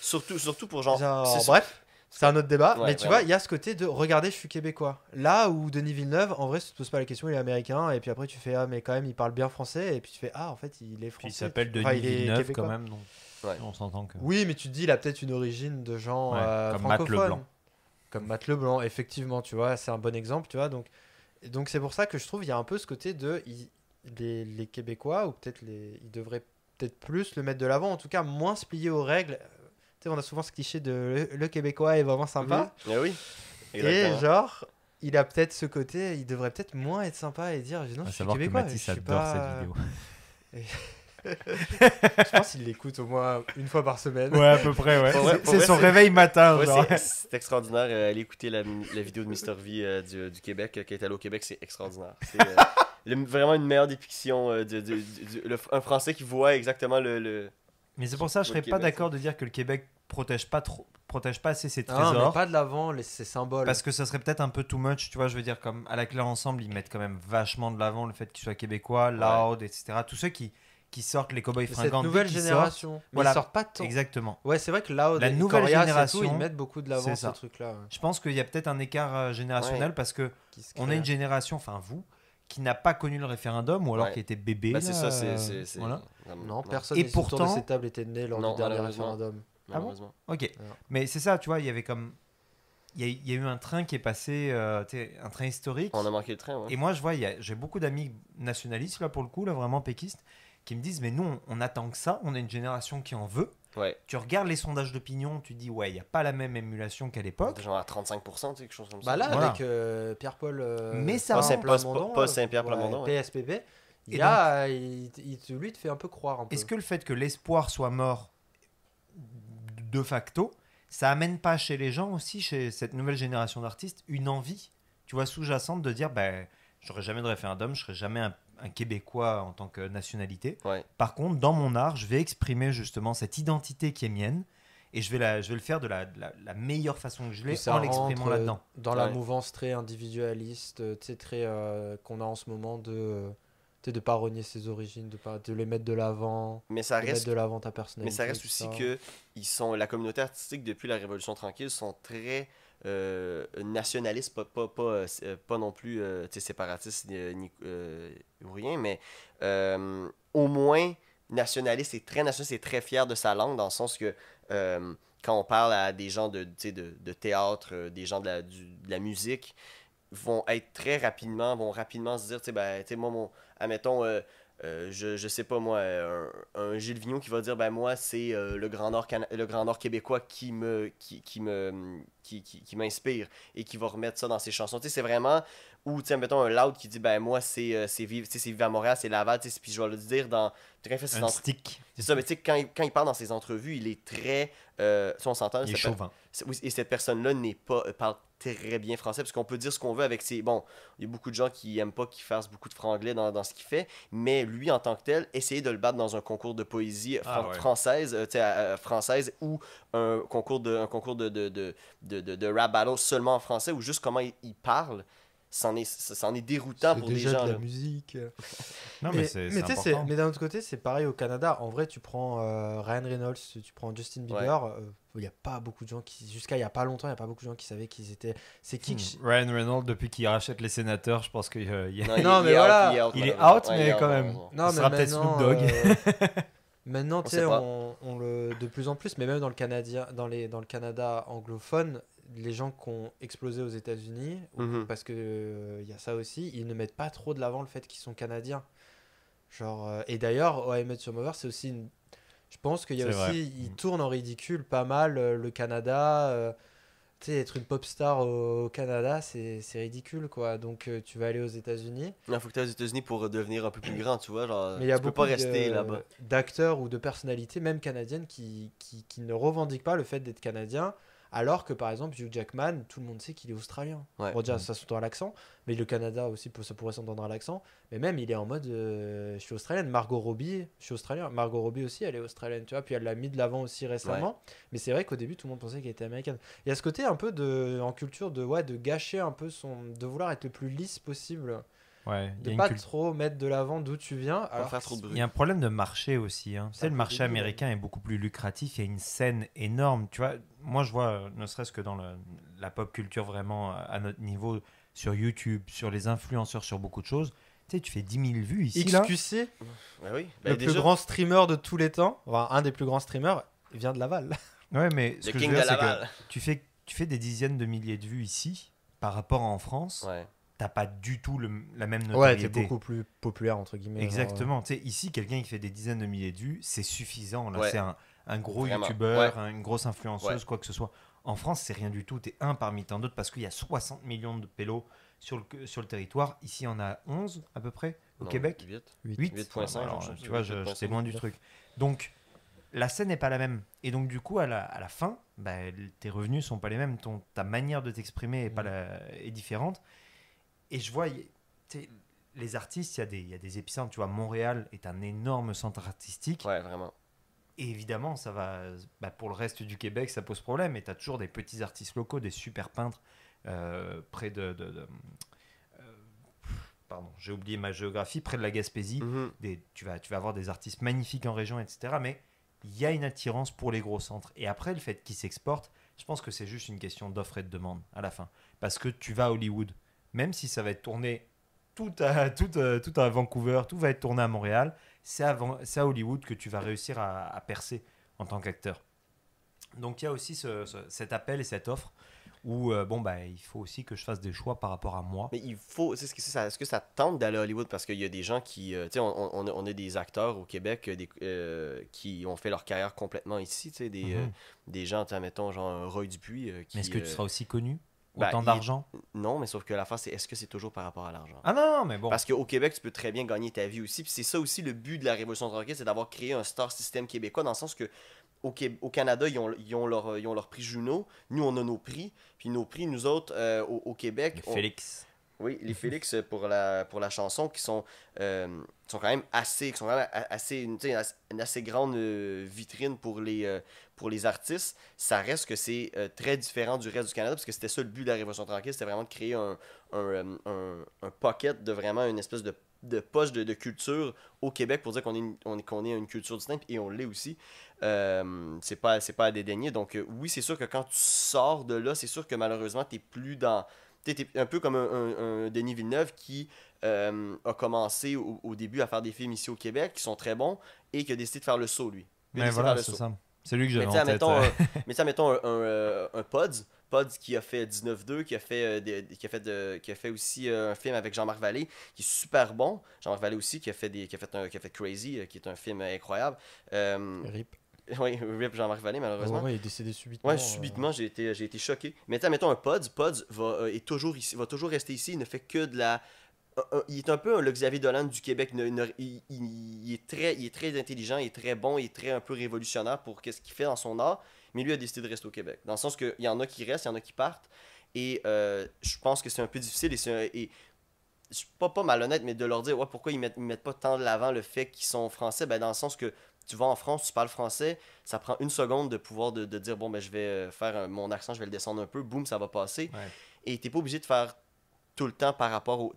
Surtout pour genre. genre, c'est- bref. C'est un autre débat, Ouais, mais tu vraiment. vois, il y a ce côté de regardez, je suis québécois. Là où Denis Villeneuve, en vrai, tu te poses pas la question, il est américain, et puis après tu fais ah, mais quand même, il parle bien français, et puis tu fais ah, en fait, il est Puis il français. s'appelle Enfin, Denis il est Villeneuve québécois. quand même, donc Ouais. on s'entend que. Oui, mais tu te dis, il a peut-être une origine de gens Ouais, comme Matt francophones. Leblanc. Comme Matt Leblanc, effectivement, tu vois, c'est un bon exemple, tu vois. Donc c'est pour ça que je trouve il y a un peu ce côté de les Québécois, ou peut-être ils devraient peut-être plus le mettre de l'avant, en tout cas moins se plier aux règles. Tu sais, on a souvent ce cliché de le Québécois est vraiment sympa. Mhm. Ah oui. Et Exactement. genre, il a peut-être ce côté, il devrait peut-être moins être sympa et dire non, À je suis savoir que Québécois. Mathis je suis adore pas... cette vidéo. Je pense qu'il l'écoute au moins une fois par semaine. Ouais, à peu près, ouais. Pour vrai- pour C'est vrai, son c'est- réveil matin, Ouais, genre. c'est extraordinaire. Allez écouter la vidéo de Mister V du Québec, qui est allé au Québec, c'est extraordinaire. C'est vraiment une meilleure dépiction un Français qui voit exactement le... Mais c'est pour ça que je Le serais pas Québec, d'accord de dire que le Québec protège pas assez ses Non, trésors. mais pas de l'avant, ces symboles. Parce que ça serait peut-être un peu too much, tu vois, je veux dire, comme à la Claire Ensemble, ils mettent quand même vachement de l'avant le fait qu'ils soient québécois, loud, etc. Tous ceux qui sortent les Cowboys Mais fringants. cette nouvelle dès qu'ils génération, mais voilà. ils sortent pas tant. Exactement. Ouais, c'est vrai que Loud La et nouvelle Corias et génération, tout, ils mettent beaucoup de l'avant c'est ces ça. trucs-là. Ouais. Je pense qu'il y a peut-être un écart générationnel Ouais. parce que Qui se on créent. a une génération, enfin vous, qui n'a pas connu le référendum ou alors Ouais. qui était bébé. Ben, c'est là, ça, c'est... voilà. Non, personne Et autour de pourtant- cette table était né lors Non, du dernier malheureusement. référendum. Malheureusement. Ok. Alors. Mais c'est ça, tu vois, il y avait comme. Il y a eu un train qui est passé, tu sais, un train historique. On a manqué le train, ouais. Et moi, je vois, j'ai beaucoup d'amis nationalistes, là, pour le coup, là, vraiment péquistes, qui me disent, mais nous, on attend que ça, on a une génération qui en veut. Ouais. Tu regardes les sondages d'opinion, tu dis, ouais, il n'y a pas la même émulation qu'à l'époque. Genre à 35%, tu sais, quelque chose comme ça. Bah là, Voilà. avec Pierre-Paul Mais ça Pas va. Saint-Pierre- pas Saint-Pierre Plamondon, ouais. PSPP, Et lui, il te fait un peu croire un peu. Est-ce que le fait que l'espoir soit mort de facto, ça amène pas chez les gens aussi, chez cette nouvelle génération d'artistes, une envie, tu vois, sous-jacente de dire, ben, j'aurai jamais de référendum, je serai jamais un Québécois en tant que nationalité. Ouais. Par contre, dans mon art, je vais exprimer justement cette identité qui est mienne et je vais le faire de la meilleure façon que je l'ai ça en l'exprimant rentre, là-dedans. Dans la Ouais. mouvance très individualiste, tu sais, très qu'on a en ce moment tu sais, de pas renier ses origines, de les mettre de l'avant, Mais ça de mettre reste de l'avant ta personnalité. Mais ça reste tout aussi ça. que la communauté artistique depuis la Révolution tranquille sont très nationalistes, pas non plus tu sais, séparatistes ou rien, mais au moins nationaliste et très nationaliste et très fier de sa langue, dans le sens que quand on parle à des gens tu sais, de théâtre, des gens de la musique, vont rapidement se dire, tu sais, ben, tu sais, moi, admettons, je sais pas moi, un Gilles Vigneault qui va dire, ben moi c'est le Grand Nord québécois qui m'inspire et qui va remettre ça dans ses chansons. Tu sais, c'est vraiment, ou tu sais, mettons un Loud qui dit, ben moi c'est Vive à Montréal, c'est Laval, tu sais, puis je vais le dire quand il fait ses Un stick, c'est ça, mais tu sais, quand il parle dans ses entrevues, il est très, si on s'entend, il est chauvin. oui, et cette personne-là parle très bien français, parce qu'on peut dire ce qu'on veut avec ses... Bon, il y a beaucoup de gens qui aiment pas qu'il fasse beaucoup de franglais dans ce qu'il fait, mais lui, en tant que tel, essayer de le battre dans un concours de poésie Ouais. française, tu sais, française, ou un concours de rap battle seulement en français, ou juste comment il parle, c'en est déroutant C'est pour des déjà gens. de la Là. musique. Non, mais c'est tu sais, important. mais d'un autre côté, c'est pareil au Canada. En vrai, tu prends Ryan Reynolds, tu prends Justin Bieber. Il y a pas beaucoup de gens qui, jusqu'à il y a pas longtemps, il y a pas beaucoup de gens qui savaient qu'ils étaient. C'est qui que Ryan Reynolds, depuis qu'il rachète les sénateurs, je pense qu'il y a... Non, mais voilà. Il est malheureusement. out, mais il est out, quand même. malheureusement. Non, Ce sera peut-être Snoop Dogg. Maintenant, tu sait sais, pas. on le de plus en plus, mais même dans le Canada anglophone, les gens qui ont explosé aux États-Unis, Mhm. parce que il y a ça aussi, ils ne mettent pas trop de l'avant le fait qu'ils sont canadiens. Genre, et d'ailleurs, How I Met Your Mother, c'est aussi je pense qu'il y a C'est aussi, vrai. ils tournent en ridicule pas mal le Canada. Tu sais, être une pop star au Canada, c'est ridicule, quoi. Donc, tu vas aller aux États-Unis. Il faut que tu ailles aux États-Unis pour devenir un peu plus grand, tu vois. Genre, Mais il y a tu peux beaucoup pas rester là-bas. d'acteurs ou de personnalités, même canadiennes, qui ne revendiquent pas le fait d'être canadien, alors que par exemple Hugh Jackman, tout le monde sait qu'il est australien. Ouais. Bon, déjà, ça s'entend à l'accent, mais le Canada aussi, ça pourrait s'entendre à l'accent. Mais même, il est en mode je suis australienne. Margot Robbie, je suis australien. Margot Robbie aussi, elle est australienne, tu vois. Puis elle l'a mis de l'avant aussi récemment. Mais c'est vrai qu'au début, tout le monde pensait qu'elle était américaine. Il y a ce côté un peu en culture de gâcher un peu de vouloir être le plus lisse possible. Ouais, il y de a une pas culture. trop mettre de l'avant d'où tu viens. Pas Alors faire que trop de Il bruit. y a un problème de marché aussi. Hein. Tu sais, un le peu marché débile, américain est beaucoup plus lucratif. Il y a une scène énorme. Tu vois, moi, je vois, ne serait-ce que dans la pop culture vraiment à notre niveau, sur YouTube, sur les influenceurs, sur beaucoup de choses. Tu sais, tu fais 10 000 vues ici, là. XQC, Ouais, oui. le plus grand streamer de tous les temps, enfin, un des plus grands streamers, il vient de Laval. Ouais, mais ce Le que je King veux de dire, c'est que Laval. tu fais des dizaines de milliers de vues ici, par rapport à en France, Ouais. t'as pas du tout la même Ouais, t'es notoriété. beaucoup plus populaire, entre guillemets. Exactement. Tu sais, ici, quelqu'un qui fait des dizaines de milliers de vues, c'est suffisant. Là, Ouais. c'est un gros Vraiment. youtubeur, Ouais. une grosse influenceuse, quoi que ce soit. En France, c'est rien du tout. T'es un parmi tant d'autres parce qu'il y a 60 millions de pélos sur le territoire. Ici, on a 11 à peu près au Non, Québec. 8. 8. 8,5, Alors, je sais tu vois, pas, j'étais 8,5. loin du truc. Donc, la scène n'est pas la même. Et donc, du coup, à la fin, bah, tes revenus sont pas les mêmes. Ta manière de t'exprimer est différente. Et je vois, tu sais, les artistes, il y a des épicentres. Tu vois, Montréal est un énorme centre artistique. Ouais, vraiment. Et évidemment, ça va, pour le reste du Québec, ça pose problème. Et tu as toujours des petits artistes locaux, des super peintres près pardon, j'ai oublié ma géographie, près de la Gaspésie. Mhm. Tu vas avoir des artistes magnifiques en région, etc. Mais il y a une attirance pour les gros centres. Et après, le fait qu'ils s'exportent, je pense que c'est juste une question d'offre et de demande à la fin. Parce que tu vas à Hollywood, même si ça va être tourné tout à Vancouver, tout va être tourné à Montréal, c'est à Hollywood que tu vas réussir à percer en tant qu'acteur. Donc il y a aussi cet appel et cette offre où il faut aussi que je fasse des choix par rapport à moi. Mais il faut. Est-ce que ça te tente d'aller à Hollywood? Parce qu'il y a des gens qui. Tu sais, on a des acteurs au Québec qui ont fait leur carrière complètement ici. Tu sais, des gens, tu sais, mettons, genre Roy Dupuis. Mais est-ce que tu seras aussi connu? Ben, Autant d'argent? Non, mais sauf que la fin, c'est est-ce que c'est toujours par rapport à l'argent? Ah non, mais bon. Parce qu'au Québec, tu peux très bien gagner ta vie aussi. Puis c'est ça aussi le but de la Révolution tranquille, c'est d'avoir créé un star system québécois, dans le sens que au Canada, ils ont leur prix Juno. Nous, on a nos prix. Puis nos prix, nous autres, au Québec. Félix. Oui, les Félix pour la chanson qui sont quand même assez, une assez grande vitrine pour les artistes. Ça reste que c'est très différent du reste du Canada parce que c'était ça le but de la Révolution tranquille, c'était vraiment de créer un pocket de vraiment une espèce de poche de culture au Québec pour dire qu'on est une culture distincte et on l'est aussi. C'est pas à dédaigner. Donc oui, c'est sûr que quand tu sors de là, c'est sûr que malheureusement, t'es plus dans. T'es un peu comme un Denis Villeneuve qui a commencé au début à faire des films ici au Québec qui sont très bons et qui a décidé de faire le saut, lui. Il a Mais décidé de voilà, faire le c'est saut. ça. C'est lui que j'avais Mais tu sais, en tête. mais tu sais, mettons un Pods qui a fait 19-2, qui a fait aussi un film avec Jean-Marc Vallée, qui est super bon. Jean-Marc Vallée aussi, qui a fait Crazy, qui est un film incroyable. RIP. Oui, RIP Jean-Marc Vallée, malheureusement. Ouais, il est décédé subitement. Ouais, subitement, j'ai été choqué. Mais tu mettons un Pods est toujours ici, va toujours rester ici, il ne fait que de la. Il est un peu le Xavier Dolan du Québec. Il est très intelligent, il est très bon, il est très un peu révolutionnaire pour ce qu'il fait dans son art. Mais lui a décidé de rester au Québec. Dans le sens qu'il y en a qui restent, il y en a qui partent. Et je pense que c'est un peu difficile. Et je suis pas malhonnête, mais de leur dire pourquoi ils mettent pas tant de l'avant le fait qu'ils sont français. Ben, dans le sens que tu vas en France, tu parles français, ça prend une seconde de pouvoir de dire bon, ben je vais faire mon accent, je vais le descendre un peu, boum, ça va passer. Ouais. Et t'es pas obligé de faire tout le temps par rapport au.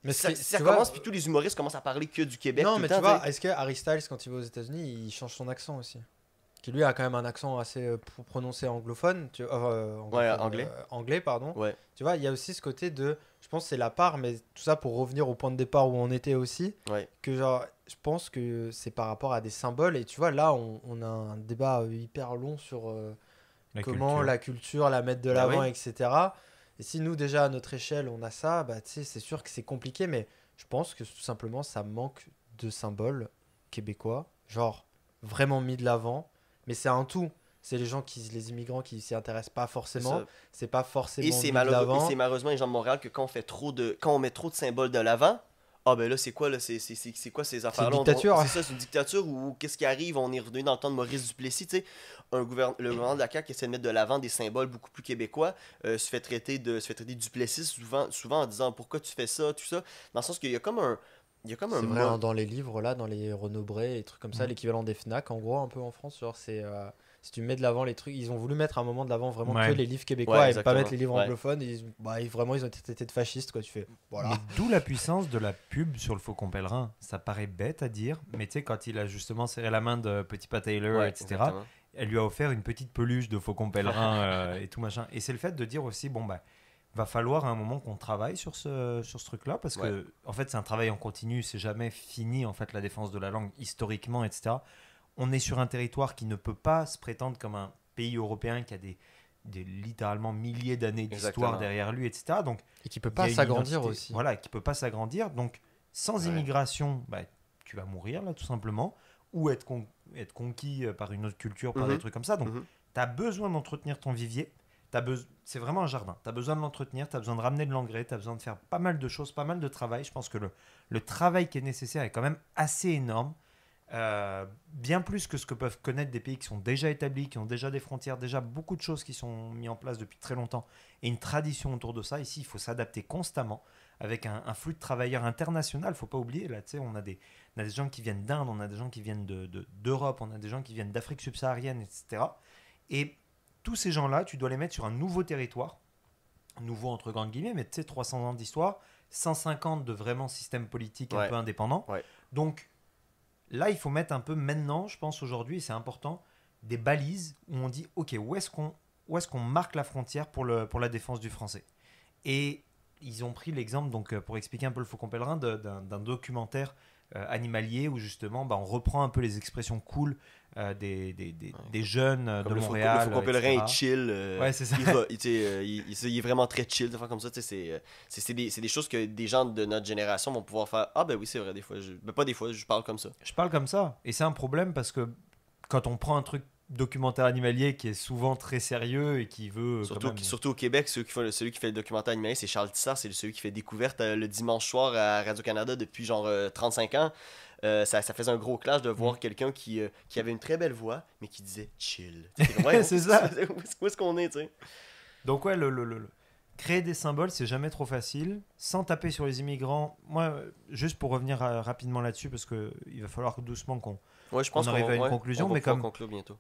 Mais ça tu commence, vois, puis tous les humoristes commencent à parler que du Québec. non, tout mais le tu temps, vois, est-ce que Harry Styles, quand il va aux États-Unis, il change son accent aussi? Qui lui a quand même un accent assez prononcé anglophone, anglais, pardon. Ouais. Tu vois, il y a aussi ce côté de, je pense que c'est la part, mais tout ça pour revenir au point de départ où on était aussi, Ouais. que genre, je pense que c'est par rapport à des symboles, et tu vois, là, on a un débat hyper long sur comment la culture, la mettre de l'avant, oui. etc. Et si nous, déjà, à notre échelle, on a ça, bah, tu sais, c'est sûr que c'est compliqué, mais je pense que tout simplement, ça manque de symboles québécois, genre, vraiment mis de l'avant. Mais c'est un tout. C'est les immigrants qui s'y intéressent pas forcément. C'est pas forcément Et mis c'est de l'avant. malheureusement les gens de Montréal que quand on met trop de symboles de l'avant, ah ben là c'est quoi là, c'est quoi ces affaires-là? C'est une dictature. C'est ça, c'est une dictature ou qu'est-ce qui arrive? On est revenu dans le temps de Maurice Duplessis, tu sais. Le gouvernement de la CAQ qui essaie de mettre de l'avant des symboles beaucoup plus québécois, se fait traiter Duplessis souvent en disant pourquoi tu fais ça, tout ça. Dans le sens qu'il y a comme un. Il y a comme un C'est vrai, hein, dans les livres, là, dans les Renaud Bré et trucs comme ça, Mm. l'équivalent des Fnac, en gros, un peu en France, genre, si tu mets de l'avant les trucs, ils ont voulu mettre à un moment de l'avant vraiment Ouais. que les livres québécois Ouais, et pas mettre les livres ouais. anglophones. Vraiment, ils ont été de fascistes, quoi. Tu fais, voilà. Mais d'où la puissance de la pub sur le Faucon Pèlerin. Ça paraît bête à dire, mais tu sais, quand il a justement serré la main de Petit Pat Taylor, Ouais, etc., exactement. elle lui a offert une petite peluche de Faucon Pèlerin et tout machin. Et c'est le fait de dire aussi, bon, bah, va falloir à un moment qu'on travaille sur ce truc-là, parce que, en fait, c'est un travail en continu, c'est jamais fini, en fait, la défense de la langue, historiquement, etc. On est sur un territoire qui ne peut pas se prétendre comme un pays européen qui a des littéralement milliers d'années d'histoire Exactement. derrière lui, etc. Donc, Et qui peut il y pas a une s'agrandir identité, aussi. Voilà, qui peut pas s'agrandir. Donc, sans Ouais. immigration, bah, tu vas mourir, là, tout simplement, ou être conquis par une autre culture, par Mhm. des trucs comme ça. Donc, Mhm. tu as besoin d'entretenir ton vivier. C'est vraiment un jardin. Tu as besoin de l'entretenir, tu as besoin de ramener de l'engrais, tu as besoin de faire pas mal de choses, pas mal de travail. Je pense que le travail qui est nécessaire est quand même assez énorme. Bien plus que ce que peuvent connaître des pays qui sont déjà établis, qui ont déjà des frontières, déjà beaucoup de choses qui sont mises en place depuis très longtemps et une tradition autour de ça. Ici, il faut s'adapter constamment avec un flux de travailleurs international. Il ne faut pas oublier, là, on a des gens qui viennent d'Inde, on a des gens qui viennent d'Europe, on a des gens qui viennent d'Afrique subsaharienne, etc. Et tous ces gens-là, tu dois les mettre sur un nouveau territoire, nouveau entre grandes guillemets, mais tu sais, 300 ans d'histoire, 150 de vraiment système politique un Ouais. peu indépendant. Ouais. Donc, là, il faut mettre un peu maintenant, je pense aujourd'hui, et c'est important, des balises où on dit, ok, où est-ce qu'on marque la frontière pour la défense du français. Et ils ont pris l'exemple, donc pour expliquer un peu le Faucon Pèlerin, d'un documentaire animalier où justement, on reprend un peu les expressions cool des jeunes de Comme Montréal. le Faucon Pèlerin etc. est chill. Ouais, c'est ça. Il est vraiment très chill, des fois comme ça. C'est des choses que des gens de notre génération vont pouvoir faire. Ah, ben oui, c'est vrai, des fois. Pas des fois, je parle comme ça. Je parle comme ça. Et c'est un problème parce que quand on prend un truc documentaire animalier qui est souvent très sérieux et qui veut Surtout au Québec, celui qui fait le documentaire animalier, c'est Charles Tissard, c'est celui qui fait Découverte le dimanche soir à Radio-Canada depuis genre 35 ans. Ça faisait un gros clash de voir quelqu'un qui avait une très belle voix, mais qui disait chill. Ouais, c'est ça. Où est-ce qu'on est, tu sais? Donc ouais, créer des symboles, c'est jamais trop facile. Sans taper sur les immigrants, moi, juste pour revenir rapidement là-dessus, parce qu'il va falloir doucement qu'on Je pense arrive à une conclusion, on va mais pouvoir comme conclure bientôt.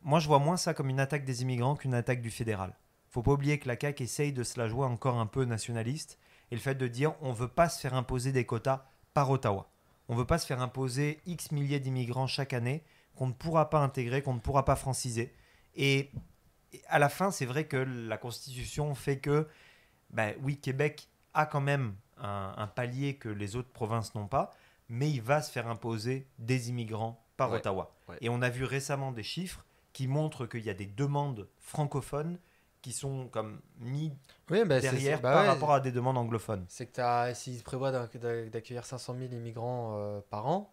moi, je vois moins ça comme une attaque des immigrants qu'une attaque du fédéral. Faut pas oublier que la CAQ essaye de se la jouer encore un peu nationaliste, et le fait de dire on veut pas se faire imposer des quotas par Ottawa. On veut pas se faire imposer X milliers d'immigrants chaque année qu'on ne pourra pas intégrer, qu'on ne pourra pas franciser. Et à la fin, c'est vrai que la Constitution fait que, oui, Québec a quand même un palier que les autres provinces n'ont pas, mais il va se faire imposer des immigrants par Ottawa. Ouais. Et on a vu récemment des chiffres qui montrent qu'il y a des demandes francophones qui sont comme mis derrière par rapport à des demandes anglophones. C'est que s'ils prévoient d'accueillir 500 000 immigrants par an,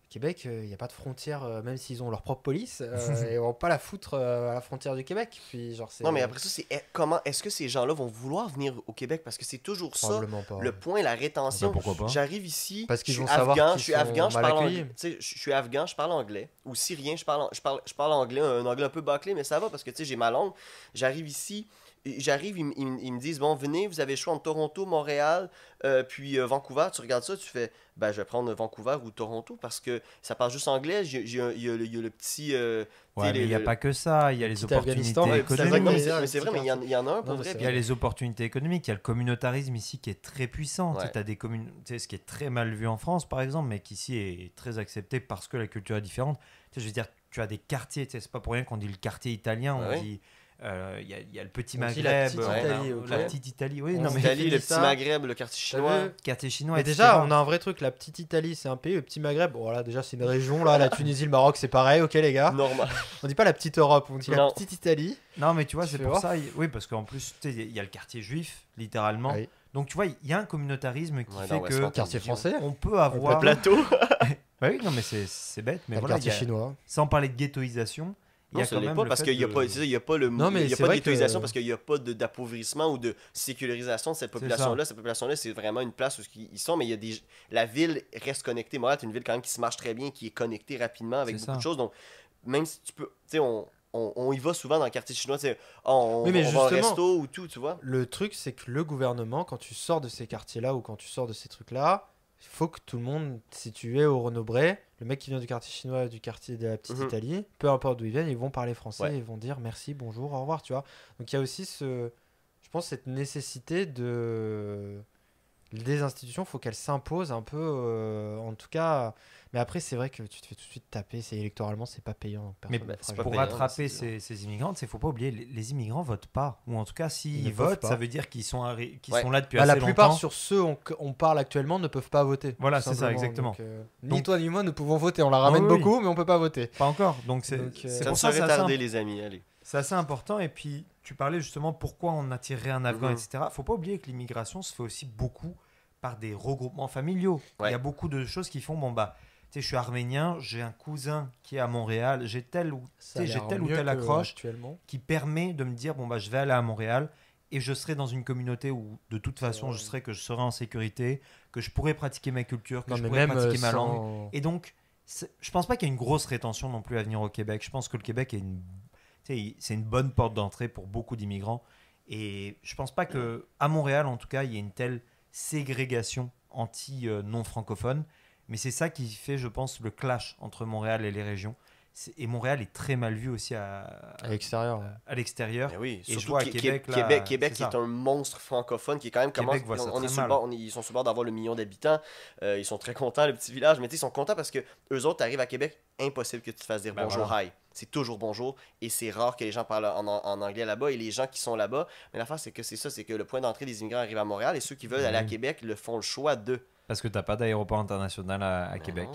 Québec, il n'y a pas de frontière, même s'ils ont leur propre police, ils n'ont pas la foutre à la frontière du Québec. Puis, genre, Non, mais après ça, comment est-ce que ces gens-là vont vouloir venir au Québec? Parce que c'est toujours ça, Probablement pas. le point, la rétention. Pourquoi pas? J'arrive ici, Parce qu'ils je vont suis savoir afghan, qu'ils je suis sont afghan, je mal parle accueillis. anglais. Tu sais, je suis afghan, je parle anglais. Ou syrien, je parle anglais, un anglais un peu bâclé, mais ça va parce que tu sais, j'ai ma langue. J'arrive ici, ils me disent, bon, venez, vous avez le choix entre Toronto, Montréal, puis Vancouver. Tu regardes ça, tu fais, je vais prendre Vancouver ou Toronto parce que ça parle juste anglais. Il y a le petit. Ouais, mais il n'y a pas que ça, il y a les petit opportunités Afghanistan, économiques. C'est vrai, mais il y en a un pour Non, mais vrai. c'est Il y a les opportunités économiques, il y a le communautarisme ici qui est très puissant. Ouais. Tu as des ce qui est très mal vu en France, par exemple, mais qui ici est très accepté parce que la culture est différente. Je veux dire, tu as des quartiers, c'est pas pour rien qu'on dit le quartier italien, on dit. Il y a le petit On dit Maghreb, la petite Italie, ok. la petite Italie, oui, On non dit mais L'Italie, le petit ça. Maghreb, le quartier chinois. quartier chinois. Mais etc. déjà, on a un vrai truc. La petite Italie, c'est un pays. Le petit Maghreb, bon, là, déjà, c'est une région. Là, la Tunisie, le Maroc, c'est pareil. Ok, les gars. Normal. On dit pas la petite Europe, on dit la Non. petite Italie. Non, mais tu vois, Tu c'est fais pour voir. ça. Oui, parce qu'en plus, tu sais, il y a le quartier juif, littéralement. Oui. Donc, tu vois, il y a un communautarisme qui Ouais, fait dans West que Mountain. Quartier français. on peut avoir. Le plateau. Ouais, oui, non, mais c'est bête. Mais Le voilà, quartier chinois. sans parler de ghettoisation, il y Non, a ça quand l'est même pas le parce fait qu'il n'y a de- pas, il y a pas le, Non, mais il y a c'est pas de vrai ghettoisation que- parce qu'il n'y a pas d'appauvrissement ou de sécurisation de cette population-là. Cette population-là, c'est vraiment une place où ils sont, mais il y a la ville reste connectée. Montréal est une ville quand même qui se marche très bien, qui est connectée rapidement avec C'est beaucoup ça. de choses. Donc, même si tu peux, tu sais, on y va souvent dans le quartier chinois, tu sais, on Oui, mais va au justement- resto ou tout, tu vois. Le truc, c'est que le gouvernement, quand tu sors de ces quartiers-là ou quand tu sors de ces trucs-là, faut que tout le monde, si tu es au Renaud-Bré, le mec qui vient du quartier chinois, du quartier de la petite Italie, peu importe d'où ils viennent, ils vont parler français, ils vont dire merci, bonjour, au revoir, tu vois. Donc il y a aussi je pense, cette nécessité des institutions, faut qu'elles s'imposent un peu, en tout cas. Mais après, c'est vrai que tu te fais tout de suite taper, électoralement, c'est pas payant. Mais Personne pour rattraper ces immigrants, il ne faut pas oublier, les immigrants votent pas. Ou en tout cas, s'ils votent, ça veut dire qu'ils sont là depuis assez la longtemps. plupart sur ceux on parle actuellement ne peuvent pas voter. Voilà, c'est ça, exactement. Ni toi ni moi ne pouvons voter. On la ramène beaucoup, mais on peut pas voter. Pas encore. Donc c'est pour ça que tardé, les amis. Allez. C'est assez important. Et puis, tu parlais justement pourquoi on attirerait un Afghan, etc. Il ne faut pas oublier que l'immigration se fait aussi beaucoup par des regroupements familiaux. Il y a beaucoup de choses qui font, tu sais, je suis arménien, j'ai un cousin qui est à Montréal, j'ai telle ou telle accroche qui permet de me dire, je vais aller à Montréal et je serai dans une communauté où, de toute façon, je serai en sécurité, que je pourrai pratiquer ma culture, que je pourrai pratiquer ma langue. Et donc, je pense pas qu'il y ait une grosse rétention non plus à venir au Québec. Je pense que le Québec c'est une bonne porte d'entrée pour beaucoup d'immigrants. Et je pense pas qu'à Montréal, en tout cas, il y ait une telle ségrégation anti-non francophone. Mais c'est ça qui fait, je pense, le clash entre Montréal et les régions. Et Montréal est très mal vu aussi à l'extérieur. À l'extérieur. Oui, et surtout je vois Québec, Québec est un monstre francophone qui est quand même Québec ils sont sur le bord d'avoir le million d'habitants. Ils sont très contents, le petit village. Mais ils sont contents parce que eux autres arrivent à Québec, impossible que tu te fasses dire bonjour, voilà. hi. C'est toujours bonjour. Et c'est rare que les gens parlent en anglais là-bas. Et les gens qui sont là-bas, mais l'affaire, c'est que le point d'entrée des immigrants arrive à Montréal. Et ceux qui veulent aller à Québec le font le choix d'eux. Parce que tu n'as pas d'aéroport international à Québec.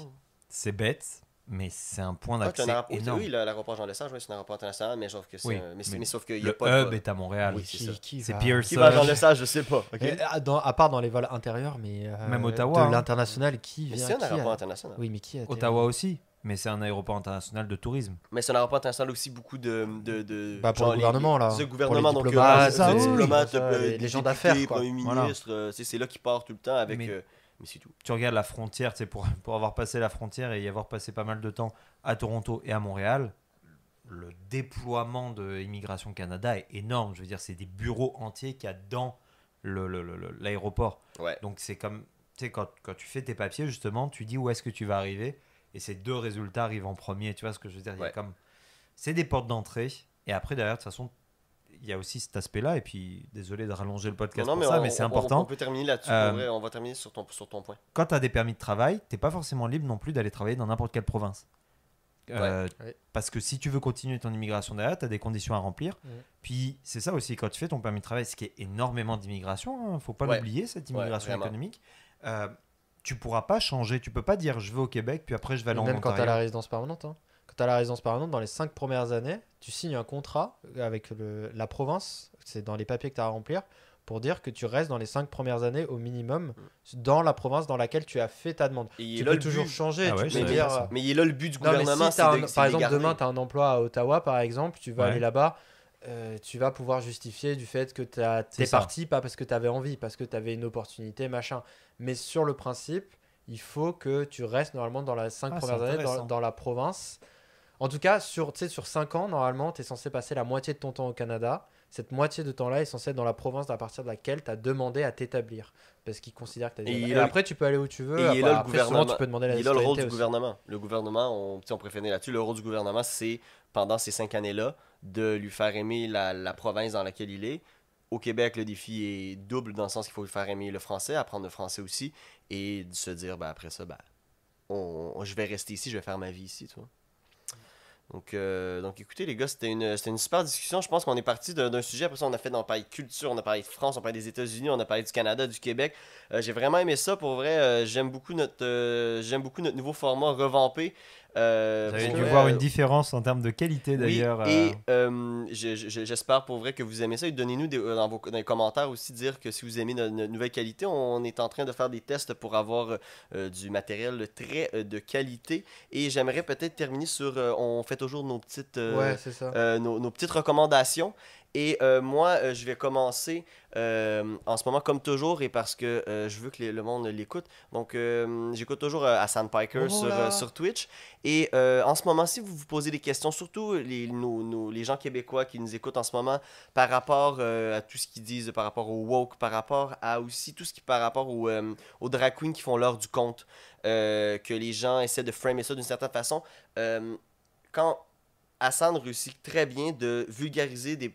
C'est bête, mais c'est un point d'accès énorme. Oui, l'aéroport Jean Lesage, c'est un aéroport international, mais sauf que sauf qu'il y a le pas hub est à Montréal. Oui, c'est Pearson. Qui va à Jean Lesage, je sais pas. Okay? À part dans les vols intérieurs, mais même Ottawa, de l'international, qui vient? C'est un aéroport international. Oui, mais qui Ottawa aussi. Mais c'est un aéroport international de tourisme. Mais c'est un aéroport international aussi, beaucoup de pour le gouvernement, là. Le gouvernement, donc diplomates, les gens d'affaires, Premier ministre, c'est là qui part tout le temps avec. Mais c'est tout. Tu regardes la frontière, pour avoir passé la frontière et y avoir passé pas mal de temps à Toronto et à Montréal, le déploiement de Immigration Canada est énorme. Je veux dire, c'est des bureaux entiers qu'il y a dans l'aéroport. Ouais. Donc c'est comme, tu sais, quand tu fais tes papiers, justement, tu dis où est-ce que tu vas arriver. Et ces deux résultats arrivent en premier. Tu vois ce que je veux dire? Il y a c'est des portes d'entrée. Et après, derrière, de toute façon, il y a aussi cet aspect-là. Et puis, désolé de rallonger le podcast mais c'est important. On peut terminer là-dessus. On va terminer sur ton point. Quand tu as des permis de travail, tu n'es pas forcément libre non plus d'aller travailler dans n'importe quelle province. Parce que si tu veux continuer ton immigration derrière, tu as des conditions à remplir. Puis, c'est ça aussi, quand tu fais ton permis de travail, ce qui est énormément d'immigration, il ne faut pas l'oublier, cette immigration économique. Tu pourras pas changer, tu peux pas dire je vais au Québec puis après je vais aller en Ontario. Même quand tu as la résidence permanente. Quand tu as la résidence permanente, dans les 5 premières années, tu signes un contrat avec la province, c'est dans les papiers que tu as à remplir, pour dire que tu restes dans les 5 premières années au minimum dans la province dans laquelle tu as fait ta demande. Tu peux toujours changer. Mais il est là le but du gouvernement. Par exemple, demain, tu as un emploi à Ottawa, par exemple, tu vas aller là-bas. Tu vas pouvoir justifier du fait que t'es parti, pas parce que tu avais envie, parce que tu avais une opportunité, machin. Mais sur le principe, il faut que tu restes normalement dans les 5 premières années dans la province. En tout cas, sur 5 ans, normalement, tu es censé passer la moitié de ton temps au Canada. Cette moitié de temps-là est censée être dans la province à partir de laquelle tu as demandé à t'établir. Parce qu'ils considèrent que tu as dit. Et après, tu peux aller où tu veux. Et là, le gouvernement, tu peux demander la il a le rôle du gouvernement. Le gouvernement, on pourrait finir là-dessus. Le rôle du gouvernement, c'est, pendant ces 5 années-là, de lui faire aimer la province dans laquelle il est. Au Québec, le défi est double dans le sens qu'il faut lui faire aimer le français, apprendre le français aussi, et de se dire, après ça, je vais rester ici, je vais faire ma vie ici, tu vois. Donc écoutez les gars, c'était une super discussion. Je pense qu'on est parti d'un sujet. Après ça, on a parlé de culture, on a parlé de France, on a parlé des États-Unis, on a parlé du Canada, du Québec. J'ai vraiment aimé ça. Pour vrai, j'aime beaucoup notre nouveau format revampé. Vous avez dû voir une différence en termes de qualité d'ailleurs. Oui, et j'espère pour vrai que vous aimez ça. Et donnez-nous dans les commentaires aussi dire que si vous aimez notre nouvelle qualité. On est en train de faire des tests pour avoir du matériel très de qualité. Et j'aimerais peut-être terminer sur... on fait toujours nos petites, nos petites recommandations. Et moi, je vais commencer en ce moment comme toujours et parce que je veux que le monde l'écoute. Donc, j'écoute toujours Hassan Piker sur Twitch. Et en ce moment, si vous vous posez des questions, surtout les gens québécois qui nous écoutent en ce moment, par rapport à tout ce qu'ils disent, par rapport au woke, par rapport à aussi tout ce qui par rapport aux drag queens qui font l'heure du compte, que les gens essaient de framer ça d'une certaine façon. Quand Hassan réussit très bien de vulgariser des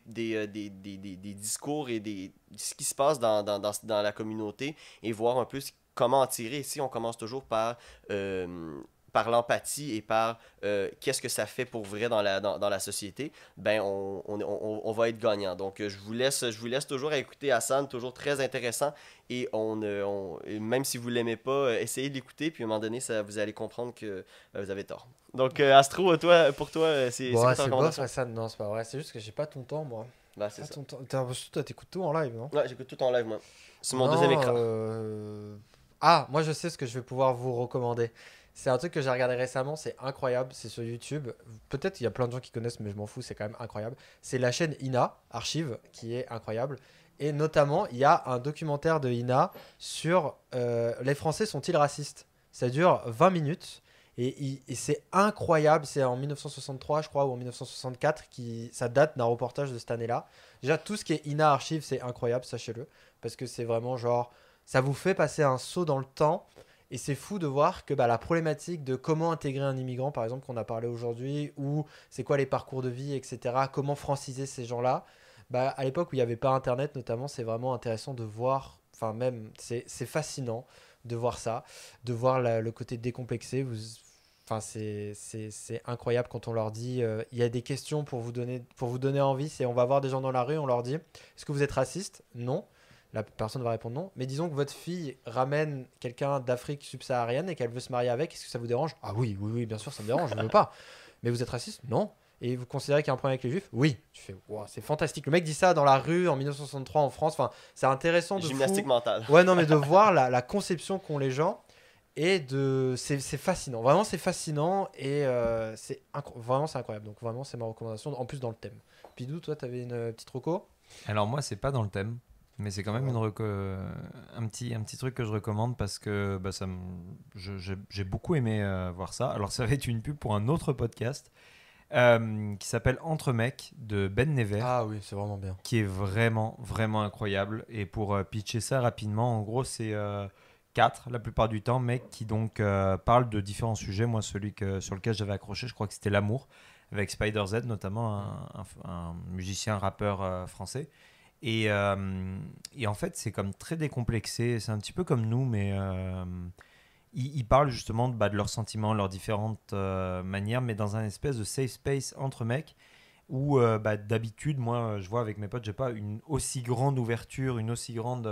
discours et ce qui se passe dans la communauté et voir un peu comment en tirer. Ici, on commence toujours par l'empathie et par qu'est-ce que ça fait pour vrai dans la société, ben on va être gagnant. Donc je vous laisse toujours écouter Hassan, toujours très intéressant et même si vous l'aimez pas, essayez de l'écouter puis à un moment donné vous allez comprendre que vous avez tort. Donc Astro, pour toi, c'est quoi ta recommandation? Hassan, non, c'est pas vrai, c'est juste que j'ai pas ton temps, moi. Bah, c'est ça. Toi, t'écoutes tout en live, non? Ouais, j'écoute tout en live, moi. C'est mon deuxième écran. Ah, moi je sais ce que je vais pouvoir vous recommander. C'est un truc que j'ai regardé récemment, c'est incroyable, c'est sur YouTube. Peut-être il y a plein de gens qui connaissent, mais je m'en fous, c'est quand même incroyable. C'est la chaîne Ina, Archive, qui est incroyable. Et notamment, il y a un documentaire de Ina sur les Français sont-ils racistes. Ça dure 20 minutes et c'est incroyable. C'est en 1963, je crois, ou en 1964, ça date d'un reportage de cette année-là. Déjà, tout ce qui est Ina Archive, c'est incroyable, sachez-le. Parce que c'est vraiment genre, ça vous fait passer un saut dans le temps. Et c'est fou de voir que la problématique de comment intégrer un immigrant, par exemple, qu'on a parlé aujourd'hui, ou c'est quoi les parcours de vie, etc., comment franciser ces gens-là, à l'époque où il n'y avait pas Internet, notamment, c'est vraiment intéressant de voir, enfin même, c'est fascinant de voir ça, de voir le côté décomplexé. Enfin, c'est incroyable quand on leur dit, il y a des questions pour vous donner envie, c'est on va voir des gens dans la rue, on leur dit, est-ce que vous êtes raciste? Non. La personne va répondre non. Mais disons que votre fille ramène quelqu'un d'Afrique subsaharienne et qu'elle veut se marier avec, est-ce que ça vous dérange? Ah oui, bien sûr, ça me dérange, je ne veux pas. Mais vous êtes raciste? Non. Et vous considérez qu'il y a un problème avec les juifs? Oui. Tu fais, wow, c'est fantastique. Le mec dit ça dans la rue en 1963 en France. Enfin, c'est intéressant de Gymnastique mentale. Ouais, non, mais de voir la conception qu'ont les gens et c'est fascinant. Vraiment, c'est fascinant et vraiment, c'est incroyable. Donc, vraiment, c'est ma recommandation. En plus, dans le thème. Pidou, toi, tu avais une petite reco? Alors, moi, c'est pas dans le thème. Mais c'est quand même un petit truc que je recommande parce que j'ai beaucoup aimé voir ça. Alors ça va être une pub pour un autre podcast qui s'appelle Entre mecs de Ben Never. Ah oui, c'est vraiment bien. Qui est vraiment, vraiment incroyable. Et pour pitcher ça rapidement, en gros c'est 4 la plupart du temps, mecs qui donc parlent de différents sujets. Moi celui sur lequel j'avais accroché, je crois que c'était l'amour, avec Spider Z notamment, un musicien rappeur français. Et en fait, c'est comme très décomplexé. C'est un petit peu comme nous, mais ils parlent justement de leurs sentiments, leurs différentes manières, mais dans un espèce de safe space entre mecs où d'habitude, moi, je vois avec mes potes, j'ai pas une aussi grande ouverture, une aussi grande...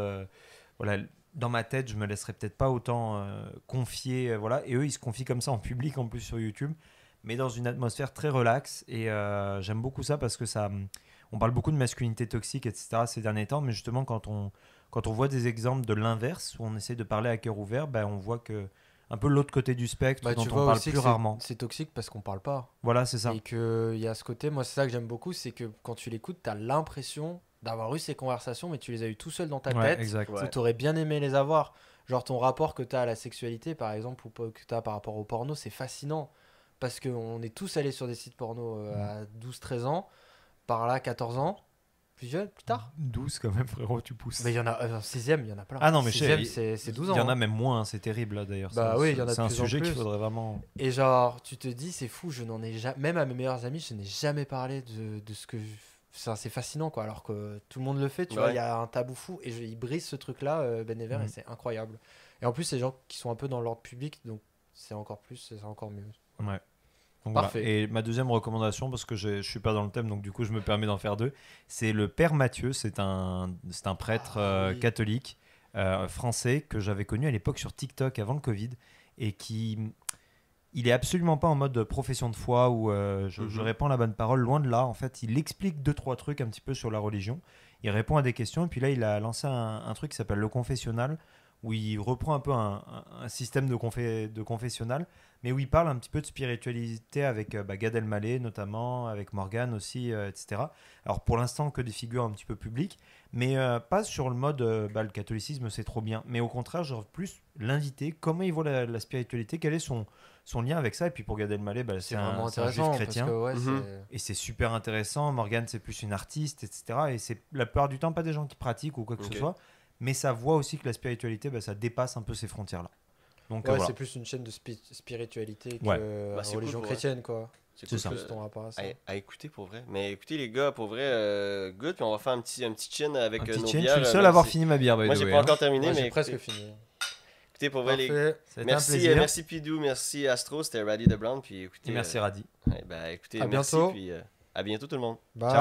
voilà, dans ma tête, je me laisserais peut-être pas autant confier. Voilà. Et eux, ils se confient comme ça en public, en plus sur YouTube, mais dans une atmosphère très relaxe. Et j'aime beaucoup ça parce que ça... On parle beaucoup de masculinité toxique, etc. ces derniers temps, mais justement, quand on voit des exemples de l'inverse, où on essaie de parler à cœur ouvert, on voit que un peu l'autre côté du spectre, dont on parle plus rarement. C'est toxique parce qu'on parle pas. Voilà, c'est ça. Et qu'il y a ce côté, moi, c'est ça que j'aime beaucoup, c'est que quand tu l'écoutes, tu as l'impression d'avoir eu ces conversations, mais tu les as eues tout seul dans ta tête, exact. où tu aurais bien aimé les avoir. Genre ton rapport que tu as à la sexualité, par exemple, ou que tu as par rapport au porno, c'est fascinant. Parce qu'on est tous allés sur des sites porno à 12-13 ans, par là, 14 ans. Plus jeune, plus tard 12 quand même, frérot, tu pousses. Mais il y en a, en 6ème, il y en a plein. Ah non, mais 6ème, c'est 12 ans. Il y en a même moins, c'est terrible là d'ailleurs. Oui, il y en a c'est un sujet qu'il faudrait vraiment. Et genre, tu te dis, c'est fou, je n'en ai jamais, même à mes meilleurs amis, je n'ai jamais parlé de ce que. C'est fascinant quoi, alors que tout le monde le fait, tu vois, il y a un tabou fou et il brise ce truc là, Ben Never, et c'est incroyable. Et en plus, c'est des gens qui sont un peu dans l'ordre public, donc c'est encore mieux. Ouais. Donc parfait. Voilà. Et ma deuxième recommandation, parce que je suis pas dans le thème, donc du coup je me permets d'en faire deux, c'est le Père Mathieu. C'est un prêtre catholique français que j'avais connu à l'époque sur TikTok avant le Covid et il est absolument pas en mode profession de foi où je répands la bonne parole, loin de là. En fait, il explique 2-3 trucs un petit peu sur la religion. Il répond à des questions et puis là il a lancé un truc qui s'appelle le confessionnal, où il reprend un peu un système de confessionnal, mais où il parle un petit peu de spiritualité avec Gad Elmaleh notamment, avec Morgan aussi, etc. Alors pour l'instant que des figures un petit peu publiques, mais pas sur le mode le catholicisme c'est trop bien, mais au contraire genre plus l'inviter, comment il voit la spiritualité, quel est son lien avec ça, et puis pour Gad Elmaleh C'est c'est vraiment c'est un juif intéressant. chrétien. Parce que, ouais, Mhm. Et c'est super intéressant. Morgane, c'est plus une artiste, etc. Et c'est la plupart du temps pas des gens qui pratiquent ou quoi que Ok. ce soit. Mais ça voit aussi que la spiritualité, ça dépasse un peu ces frontières-là. Donc ouais, voilà. c'est plus une chaîne de spiritualité que Ouais. Bah, c'est religion cool, ouais. chrétienne, quoi. C'est C'est cool ça. que- Plus ton rapport à ça. à écouter pour vrai. Mais écoutez les gars, pour vrai, good. Puis on va faire un petit chin avec Un petit nos chin. Je bières. suis le seul même à avoir si- fini ma bière. by Moi the j'ai way, pas hein. encore terminé, Moi, mais j'ai presque écoutez, fini. écoutez, pour vrai les Parfait. Ça a été un merci, plaisir. merci Pidou, merci Astro, c'était Raddy de Brown. Puis écoutez, Et merci Radi. écoutez, À merci, bientôt. puis à bientôt tout le monde. Bye.